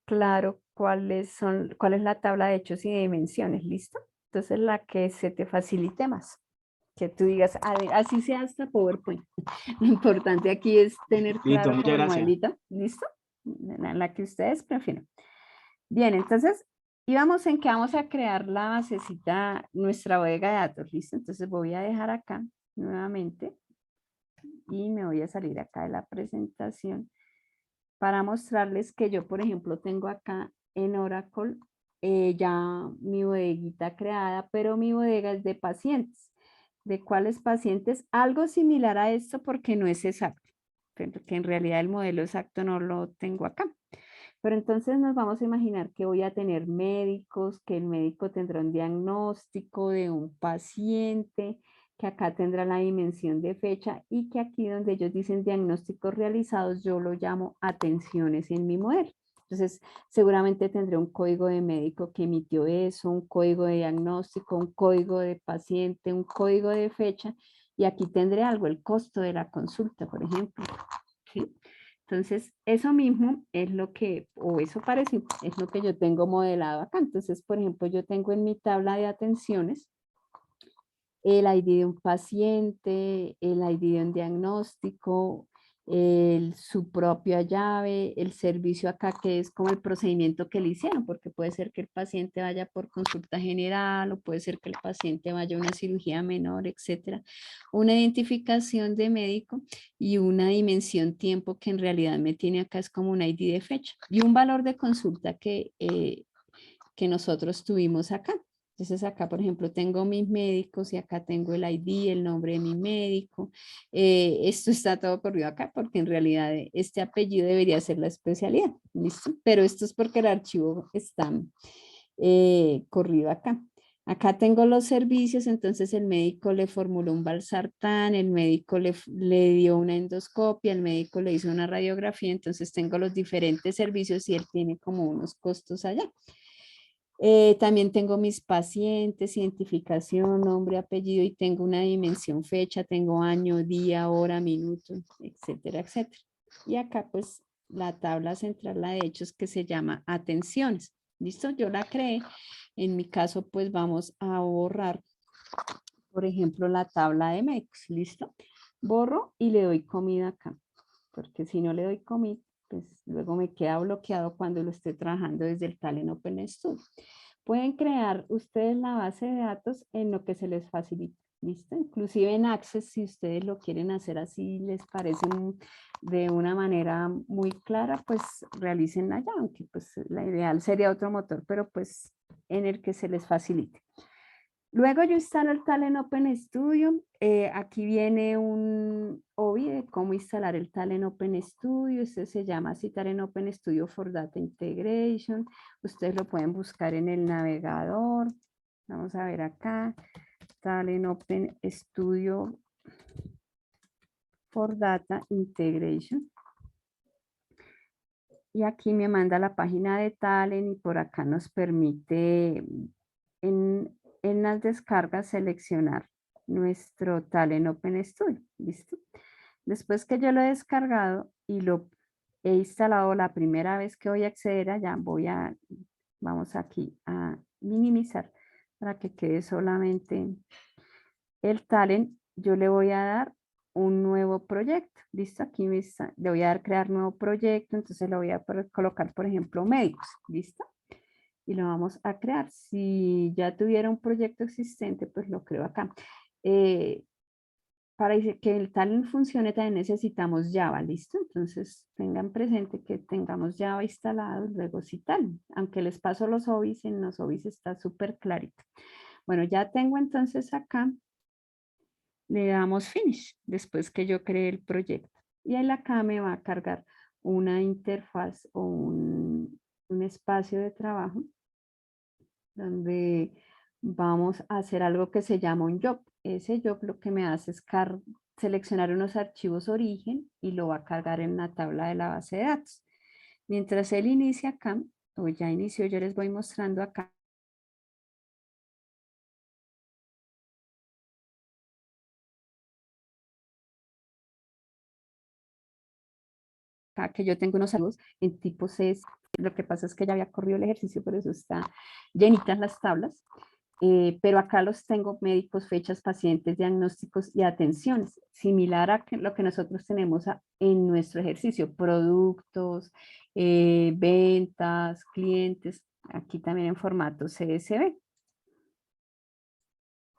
claro cuál es la tabla de hechos y de dimensiones, ¿listo? Entonces la que se te facilite más, que tú digas, a ver, así sea hasta PowerPoint. Lo importante aquí es tener Listo, claro muchas como el gracias. modelito, ¿listo? La que ustedes prefieran. Bien, entonces, íbamos en que vamos a crear la basecita, nuestra bodega de datos, ¿listo? Entonces voy a dejar acá nuevamente y me voy a salir acá de la presentación para mostrarles que yo, por ejemplo, tengo acá en Oracle ya mi bodeguita creada, pero mi bodega es de pacientes. ¿De cuáles pacientes? Algo similar a esto porque no es exacto, porque en realidad el modelo exacto no lo tengo acá. Pero entonces nos vamos a imaginar que voy a tener médicos, que el médico tendrá un diagnóstico de un paciente, que acá tendrá la dimensión de fecha y que aquí donde ellos dicen diagnósticos realizados, yo lo llamo atenciones en mi modelo. Entonces, seguramente tendré un código de médico que emitió eso, un código de diagnóstico, un código de paciente, un código de fecha, y aquí tendré algo, el costo de la consulta, por ejemplo. ¿Sí? Entonces, eso mismo es lo que, o eso parecido, es lo que yo tengo modelado acá. Entonces, por ejemplo, yo tengo en mi tabla de atenciones el ID de un paciente, el ID de un diagnóstico, su propia llave, el servicio acá que es como el procedimiento que le hicieron, porque puede ser que el paciente vaya por consulta general o puede ser que el paciente vaya a una cirugía menor, etcétera. Una identificación de médico y una dimensión tiempo que en realidad me tiene acá es como un ID de fecha y un valor de consulta que nosotros tuvimos acá. Entonces acá, por ejemplo, tengo mis médicos y acá tengo el ID, el nombre de mi médico. Esto está todo corrido acá porque en realidad este apellido debería ser la especialidad, ¿listo? Pero esto es porque el archivo está corrido acá. Acá tengo los servicios, entonces el médico le formuló un valsartán, el médico le dio una endoscopia, el médico le hizo una radiografía, entonces tengo los diferentes servicios y él tiene como unos costos allá. También tengo mis pacientes, identificación, nombre, apellido y tengo una dimensión fecha, tengo año, día, hora, minuto, etcétera, etcétera. Y acá pues la tabla central, la de hechos que se llama atenciones. ¿Listo? Yo la creé. En mi caso pues vamos a borrar, por ejemplo, la tabla de médicos. ¿Listo? Borro y le doy comida acá. Porque si no le doy comida, pues luego me queda bloqueado cuando lo esté trabajando desde el Talent OpenStudio. Pueden crear ustedes la base de datos en lo que se les facilite, ¿listo? Inclusive en Access, si ustedes lo quieren hacer así, les parece de una manera muy clara, pues realícenla ya, aunque pues la ideal sería otro motor, pero pues en el que se les facilite. Luego yo instalo el Talent Open Studio. Aquí viene un OBI de cómo instalar el Talent Open Studio. Este se llama así Talent Open Studio for Data Integration. Ustedes lo pueden buscar en el navegador. Vamos a ver acá. Talent Open Studio for Data Integration. Y aquí me manda la página de Talent y por acá nos permite en las descargas seleccionar nuestro Talent Open Studio. ¿Listo? Después que yo lo he descargado y lo he instalado la primera vez que voy a acceder allá, vamos aquí a minimizar para que quede solamente el Talent. Yo le voy a dar un nuevo proyecto. ¿Listo? Aquí le voy a dar crear nuevo proyecto, entonces lo voy a colocar, por ejemplo, médicos. ¿Listo? Y lo vamos a crear. Si ya tuviera un proyecto existente, pues lo creo acá. Para que el Talent funcione también necesitamos Java, ¿listo? Entonces tengan presente que tengamos Java instalado y luego sí Talent. Aunque les paso los OBIs, en los OBIs está súper clarito. Bueno, ya tengo entonces acá, le damos Finish, después que yo creé el proyecto. Y él acá me va a cargar una interfaz o un espacio de trabajo donde vamos a hacer algo que se llama un job. Ese job lo que me hace es seleccionar unos archivos origen y lo va a cargar en la tabla de la base de datos. Mientras él inicia acá, o ya inició, yo les voy mostrando acá. Acá que yo tengo unos archivos en tipo C. Lo que pasa es que ya había corrido el ejercicio, por eso está llenitas las tablas. Pero acá los tengo médicos, fechas, pacientes, diagnósticos y atenciones, similar a lo que nosotros tenemos en nuestro ejercicio, productos, ventas, clientes, aquí también en formato CSV.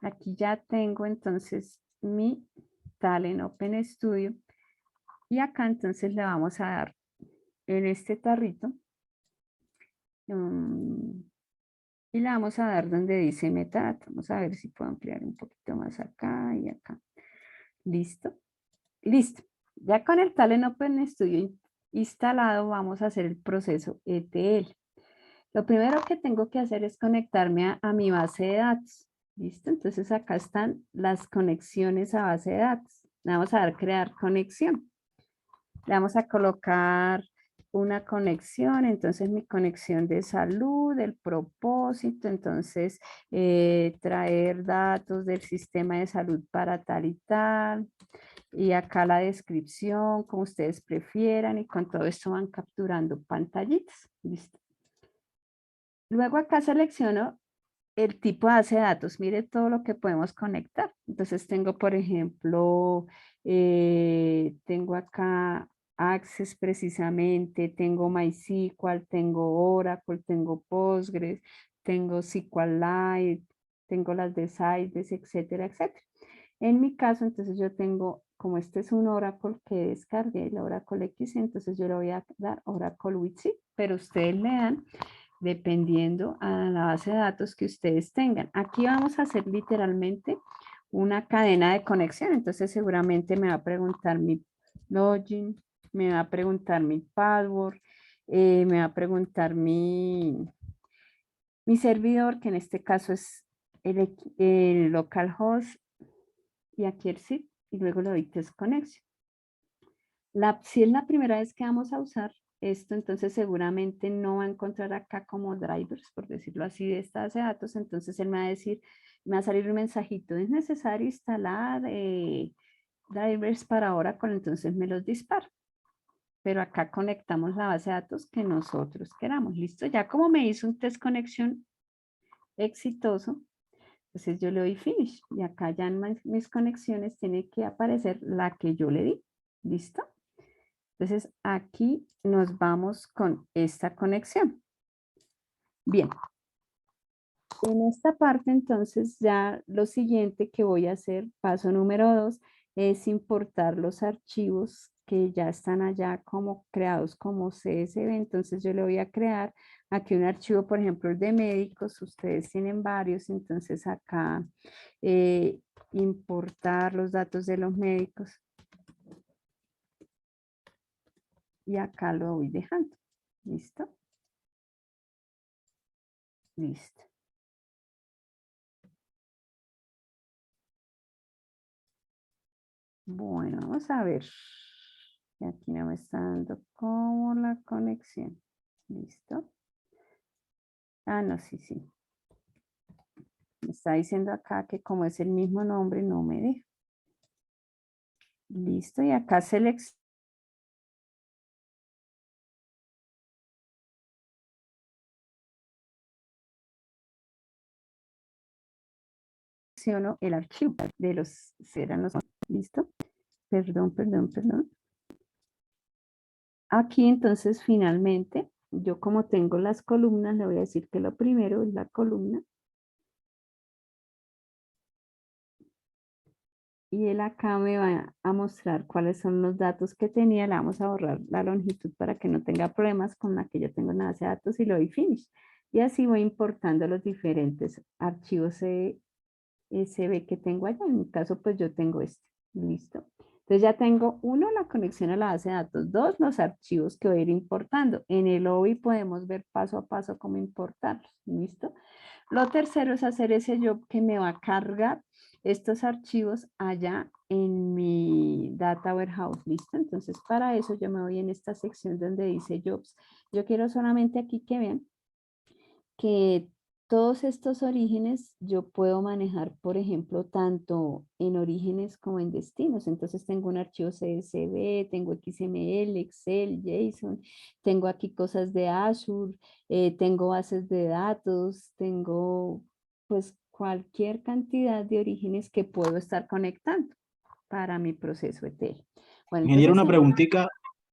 Aquí ya tengo entonces mi Talent Open Studio y acá entonces le vamos a dar en este tarrito y le vamos a dar donde dice metadata. Vamos a ver si puedo ampliar un poquito más acá y acá. ¿Listo? Listo. Ya con el Talent Open Studio instalado, vamos a hacer el proceso ETL. Lo primero que tengo que hacer es conectarme a mi base de datos. ¿Listo? Entonces acá están las conexiones a base de datos. Le vamos a dar crear conexión. Le vamos a colocar una conexión, entonces mi conexión de salud, el propósito, entonces traer datos del sistema de salud para tal y tal, y acá la descripción, como ustedes prefieran, y con todo esto van capturando pantallitas. ¿Listo? Luego acá selecciono el tipo de base de datos. Mire todo lo que podemos conectar. Entonces tengo, por ejemplo, tengo acá Access precisamente, tengo MySQL, tengo Oracle, tengo Postgres, tengo SQLite, tengo las de Sybase, etcétera, etcétera. En mi caso, entonces yo tengo, como este es un Oracle que descargué, el Oracle X, entonces yo le voy a dar Oracle with C, pero ustedes le dan dependiendo a la base de datos que ustedes tengan. Aquí vamos a hacer literalmente una cadena de conexión, entonces seguramente me va a preguntar mi login, me va a preguntar mi password, me va a preguntar mi servidor, que en este caso es el localhost, y aquí el zip, y luego le doy test connection. Si es la primera vez que vamos a usar esto, entonces seguramente no va a encontrar acá como drivers, por decirlo así, de esta base de datos. Entonces él me va a decir, me va a salir un mensajito, es necesario instalar drivers para Oracle, entonces me los dispara. Pero acá conectamos la base de datos que nosotros queramos. Listo, ya como me hizo un test conexión exitoso, entonces yo le doy finish y acá ya en mis conexiones tiene que aparecer la que yo le di. ¿Listo? Entonces aquí nos vamos con esta conexión. Bien. En esta parte, entonces, ya lo siguiente que voy a hacer, paso número 2, es importar los archivos que ya están allá como creados como CSV. Entonces, yo le voy a crear aquí un archivo, por ejemplo, el de médicos. Ustedes tienen varios, entonces acá importar los datos de los médicos. Y acá lo voy dejando. ¿Listo? Listo. Bueno, vamos a ver. Y aquí no me está dando como la conexión. ¿Listo? Ah, no, sí, sí. Me está diciendo acá que como es el mismo nombre, no me deja. Listo, y acá selecciono el archivo de los serán. ¿Listo? Perdón, perdón, perdón. Aquí entonces finalmente, yo como tengo las columnas, le voy a decir que lo primero es la columna. Y él acá me va a mostrar cuáles son los datos que tenía. Le vamos a borrar la longitud para que no tenga problemas con la que yo tengo en la base de datos y lo doy finish. Y así voy importando los diferentes archivos CSV que tengo allá. En mi caso, pues yo tengo este. Listo. Entonces ya tengo, uno, la conexión a la base de datos. Dos, los archivos que voy a ir importando. En el OBI podemos ver paso a paso cómo importarlos. ¿Listo? Lo tercero es hacer ese job que me va a cargar estos archivos allá en mi Data Warehouse. ¿Listo? Entonces para eso yo me voy en esta sección donde dice Jobs. Yo quiero solamente aquí que vean que todos estos orígenes yo puedo manejar, por ejemplo, tanto en orígenes como en destinos. Entonces tengo un archivo CSV, tengo XML, Excel, JSON, tengo aquí cosas de Azure, tengo bases de datos, tengo pues cualquier cantidad de orígenes que puedo estar conectando para mi proceso ETL. Bueno, Ingeniero, entonces una preguntita.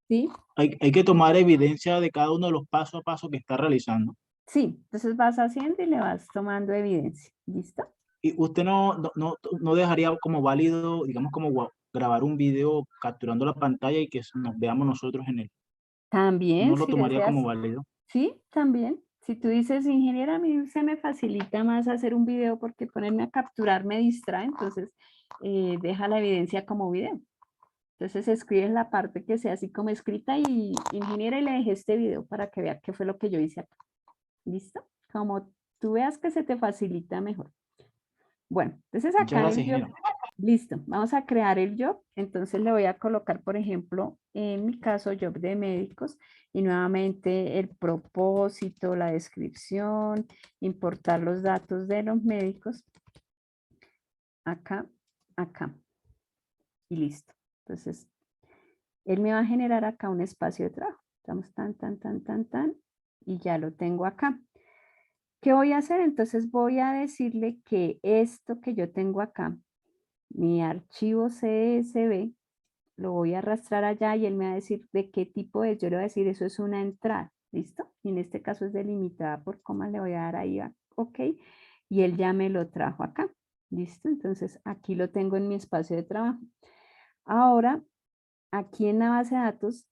sí. Hay que tomar evidencia de cada uno de los pasos a paso que está realizando. Sí, entonces vas haciendo y le vas tomando evidencia. ¿Listo? Y usted no dejaría como válido, digamos, como grabar un video capturando la pantalla y que nos veamos nosotros en él. También, No lo si tomaría como deseas, válido. sí, también. Si tú dices, ingeniera, a mí se me facilita más hacer un video porque ponerme a capturar me distrae, entonces deja la evidencia como video. Entonces escribes la parte que sea así como escrita y ingeniera y le dejé este video para que vea qué fue lo que yo hice acá. ¿Listo? Como tú veas que se te facilita mejor. Bueno, entonces Muchas acá en gracias, el job, ingeniero. listo, vamos a crear el job. Entonces le voy a colocar, por ejemplo, en mi caso, job de médicos y nuevamente el propósito, la descripción, importar los datos de los médicos, acá, acá y listo. Entonces, él me va a generar acá un espacio de trabajo. Estamos tan y ya lo tengo acá. ¿Qué voy a hacer? Entonces voy a decirle que esto que yo tengo acá, mi archivo CSV, lo voy a arrastrar allá y él me va a decir de qué tipo es. Yo le voy a decir, eso es una entrada, ¿listo? Y en este caso es delimitada por comas, le voy a dar ahí, ok, y él ya me lo trajo acá, ¿listo? Entonces aquí lo tengo en mi espacio de trabajo. Ahora, aquí en la base de datos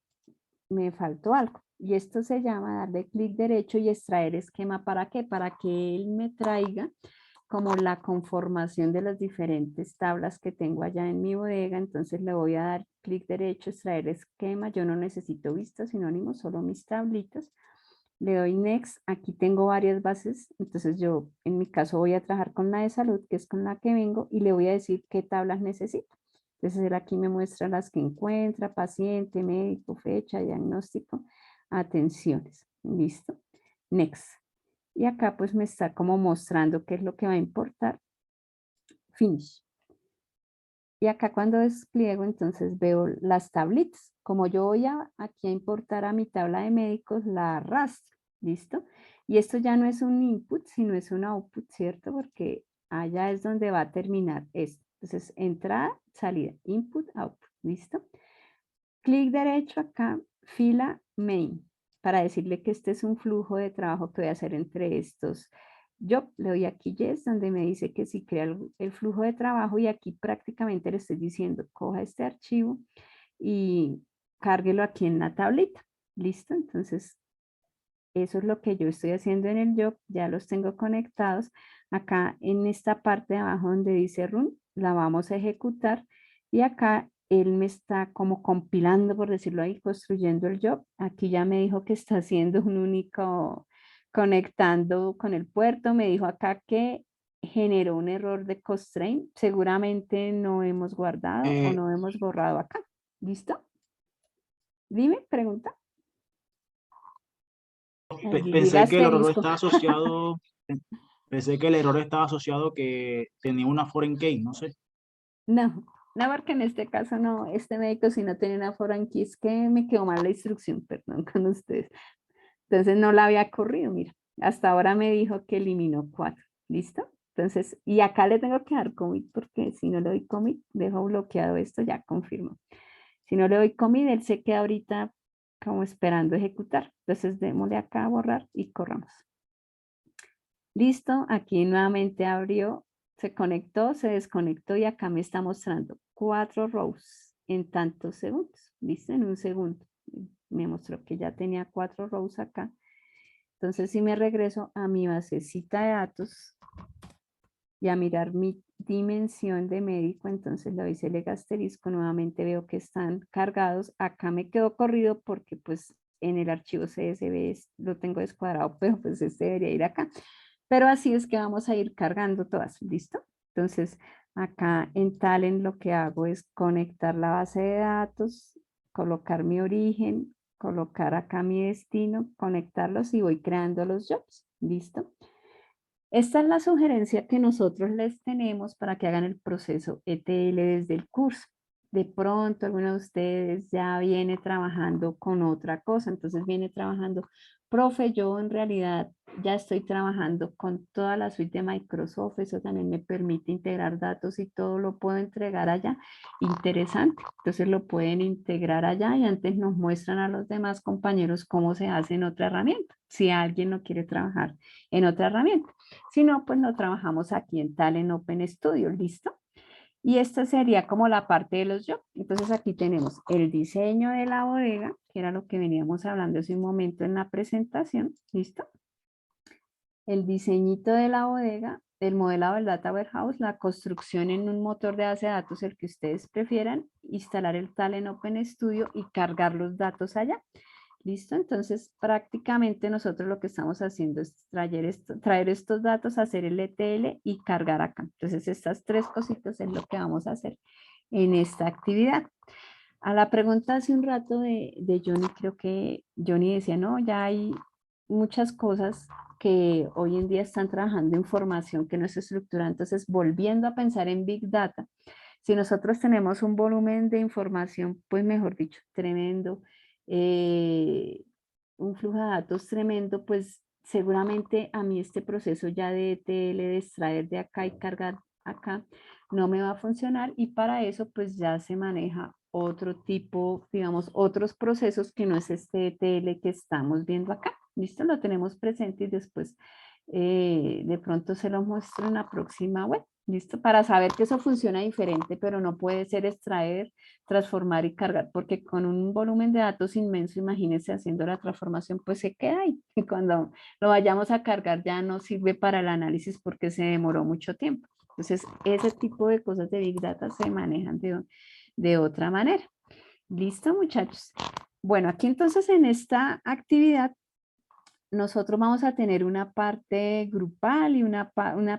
me faltó algo. Y esto se llama darle clic derecho y extraer esquema. ¿Para qué? Para que él me traiga como la conformación de las diferentes tablas que tengo allá en mi bodega. Entonces le voy a dar clic derecho, extraer esquema. Yo no necesito vistas, sinónimos, solo mis tablitas. Le doy next. Aquí tengo varias bases. Entonces yo en mi caso voy a trabajar con la de salud, que es con la que vengo, y le voy a decir qué tablas necesito. Entonces él aquí me muestra las que encuentra, paciente, médico, fecha, diagnóstico, atenciones. ¿Listo? Next. Y acá pues me está como mostrando qué es lo que va a importar. Finish. Y acá cuando despliego entonces veo las tablitas. Como yo voy aquí a importar a mi tabla de médicos, la arrastro. ¿Listo? Y esto ya no es un input, sino es un output, ¿cierto? Porque allá es donde va a terminar esto. Entonces, entrada, salida, input, output. ¿Listo? Clic derecho acá, fila main, para decirle que este es un flujo de trabajo que voy a hacer entre estos Yo le doy aquí yes, donde me dice que si crea el flujo de trabajo y aquí prácticamente le estoy diciendo, coja este archivo y cárguelo aquí en la tablita. ¿Listo? Entonces, eso es lo que yo estoy haciendo en el job. Ya los tengo conectados. Acá en esta parte de abajo donde dice run, la vamos a ejecutar. Y acá él me está como compilando, por decirlo ahí, construyendo el job. Aquí ya me dijo que está haciendo un único conectando con el puerto. Me dijo acá que generó un error de constraint. Seguramente no hemos guardado o Eh, no hemos borrado acá. ¿Listo? Dime, pregunta. Diga Pensé que el error asterisco. estaba asociado, pensé que el error estaba asociado que tenía una foreign key, no sé. No, no, porque en este caso no, este médico si no tenía una foreign key, es que me quedó mal la instrucción, perdón, con ustedes. Entonces no la había corrido, mira. Hasta ahora me dijo que eliminó 4. ¿Listo? Entonces, y acá le tengo que dar commit porque si no le doy commit, dejo bloqueado esto, ya confirmo. Si no le doy commit, él se queda ahorita como esperando ejecutar. Entonces démosle acá a borrar y corramos. Listo, aquí nuevamente abrió, se conectó, se desconectó y acá me está mostrando 4 rows en tantos segundos. ¿Listo? En un segundo. Me mostró que ya tenía 4 rows acá. Entonces, si me regreso a mi basecita de datos y a mirar mi dimensión de médico, entonces le doy select asterisco, nuevamente veo que están cargados. Acá me quedó corrido porque pues en el archivo CSV lo tengo descuadrado, pero pues este debería ir acá. Pero así es que vamos a ir cargando todas, ¿listo? Entonces, acá en Talent lo que hago es conectar la base de datos, colocar mi origen, colocar acá mi destino, conectarlos y voy creando los jobs, ¿listo? Esta es la sugerencia que nosotros les tenemos para que hagan el proceso ETL desde el curso. De pronto alguno de ustedes ya viene trabajando con otra cosa, entonces viene trabajando, profe, yo en realidad ya estoy trabajando con toda la suite de Microsoft, eso también me permite integrar datos y todo lo puedo entregar allá. Interesante, entonces lo pueden integrar allá y antes nos muestran a los demás compañeros cómo se hace en otra herramienta, si alguien no quiere trabajar en otra herramienta. Si no, pues lo trabajamos aquí en Talent Open Studio, ¿listo? Y esta sería como la parte de los jobs. Entonces aquí tenemos el diseño de la bodega, que era lo que veníamos hablando hace un momento en la presentación, ¿listo? El diseñito de la bodega, el modelado del Data Warehouse, la construcción en un motor de base de datos, el que ustedes prefieran, instalar el Talent Open Studio y cargar los datos allá. ¿Listo? Entonces, prácticamente nosotros lo que estamos haciendo es traer estos datos, hacer el ETL y cargar acá. Entonces, estas 3 cositas es lo que vamos a hacer en esta actividad. A la pregunta hace un rato de Johnny, creo que Johnny decía, no, ya hay muchas cosas que hoy en día están trabajando en información que no es estructurada. Entonces, volviendo a pensar en Big Data, si nosotros tenemos un volumen de información, pues mejor dicho, tremendo, un flujo de datos tremendo, pues seguramente a mí este proceso ya de ETL, de extraer de acá y cargar acá, no me va a funcionar y para eso pues ya se maneja otro tipo, digamos, otros procesos que no es este ETL que estamos viendo acá. ¿Listo? Lo tenemos presente y después de pronto se lo muestro en la próxima web. ¿Listo? Para saber que eso funciona diferente, pero no puede ser extraer, transformar y cargar, porque con un volumen de datos inmenso, imagínense haciendo la transformación, pues se queda ahí. Y cuando lo vayamos a cargar ya no sirve para el análisis porque se demoró mucho tiempo. Entonces, ese tipo de cosas de Big Data se manejan de otra manera. ¿Listo, muchachos? Bueno, aquí entonces en esta actividad nosotros vamos a tener una parte grupal y una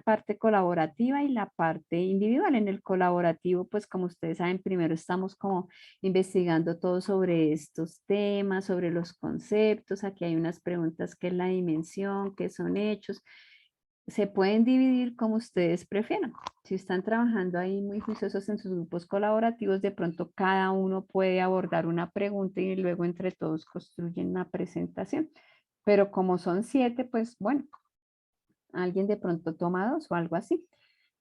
parte colaborativa y la parte individual. En el colaborativo, pues como ustedes saben, primero estamos como investigando todo sobre estos temas, sobre los conceptos. Aquí hay unas preguntas, ¿qué es la dimensión? ¿Qué son hechos? Se pueden dividir como ustedes prefieran. Si están trabajando ahí muy juiciosos en sus grupos colaborativos, de pronto cada uno puede abordar una pregunta y luego entre todos construyen una presentación. Pero como son 7, pues bueno, alguien de pronto toma 2 o algo así.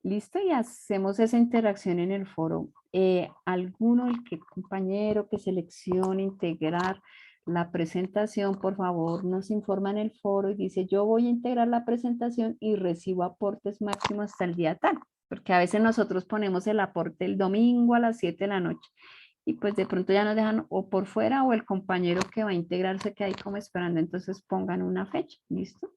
Listo, y hacemos esa interacción en el foro. Alguno, el que compañero que seleccione integrar la presentación, por favor, nos informa en el foro y dice, yo voy a integrar la presentación y recibo aportes máximos hasta el día tal, porque a veces nosotros ponemos el aporte el domingo a las 7 de la noche y pues de pronto ya nos dejan o por fuera o el compañero que va a integrarse que hay como esperando, entonces pongan una fecha, ¿listo?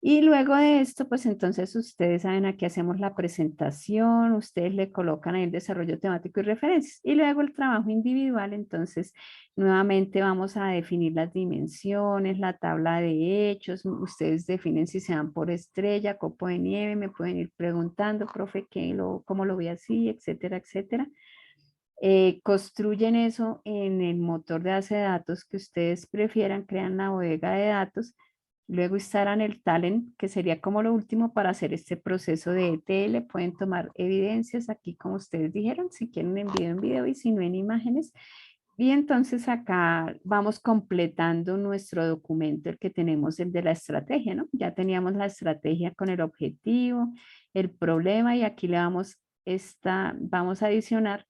Y luego de esto, pues entonces ustedes saben, aquí hacemos la presentación, ustedes le colocan ahí el desarrollo temático y referencias. Y luego el trabajo individual, entonces nuevamente vamos a definir las dimensiones, la tabla de hechos, ustedes definen si se dan por estrella, copo de nieve, me pueden ir preguntando, profe, cómo lo ve así, etcétera, etcétera. Construyen eso en el motor de base de datos que ustedes prefieran, crean la bodega de datos. Luego instalan el talent, que sería como lo último para hacer este proceso de ETL. Pueden tomar evidencias aquí, como ustedes dijeron, si quieren en video y si no en imágenes. Y entonces acá vamos completando nuestro documento, el que tenemos, el de la estrategia, ¿no? Ya teníamos la estrategia con el objetivo, el problema y aquí le vamos a adicionar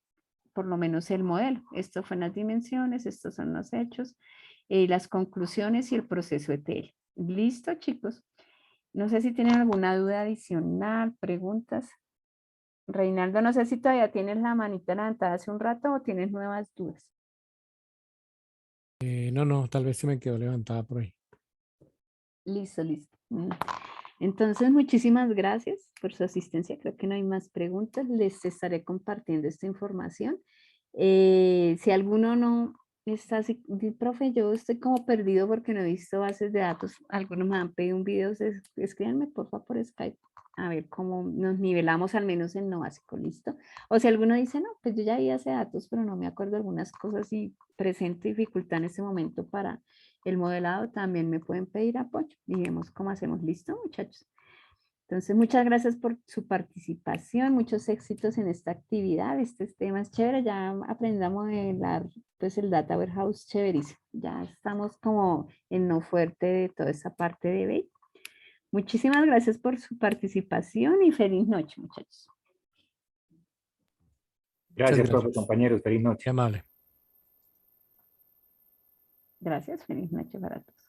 por lo menos el modelo. Esto fue en las dimensiones, estos son los hechos, las conclusiones y el proceso ETL. ¿Listo, chicos? No sé si tienen alguna duda adicional, preguntas. Reinaldo, no sé si todavía tienes la manita levantada hace un rato o tienes nuevas dudas. No, tal vez se me quedó levantada por ahí. Listo, listo. Entonces, muchísimas gracias por su asistencia. Creo que no hay más preguntas. Les estaré compartiendo esta información. Si alguno no está así, profe, yo estoy como perdido porque no he visto bases de datos. Algunos me han pedido un video, escríbanme por favor por Skype. A ver cómo nos nivelamos al menos en lo básico, ¿listo? O si alguno dice, no, pues yo ya vi base de datos, pero no me acuerdo algunas cosas y presento dificultad en este momento para el modelado, también me pueden pedir apoyo y vemos cómo hacemos. ¿Listo, muchachos? Entonces, muchas gracias por su participación, muchos éxitos en esta actividad. Este tema es chévere, ya aprendí a modelar pues el Data Warehouse chéverísimo. Ya estamos como en lo fuerte de toda esa parte de BI. Muchísimas gracias por su participación y feliz noche, muchachos. Gracias, profe, Gracias. compañeros. Feliz noche. Qué amable. Gracias, feliz noche para todos.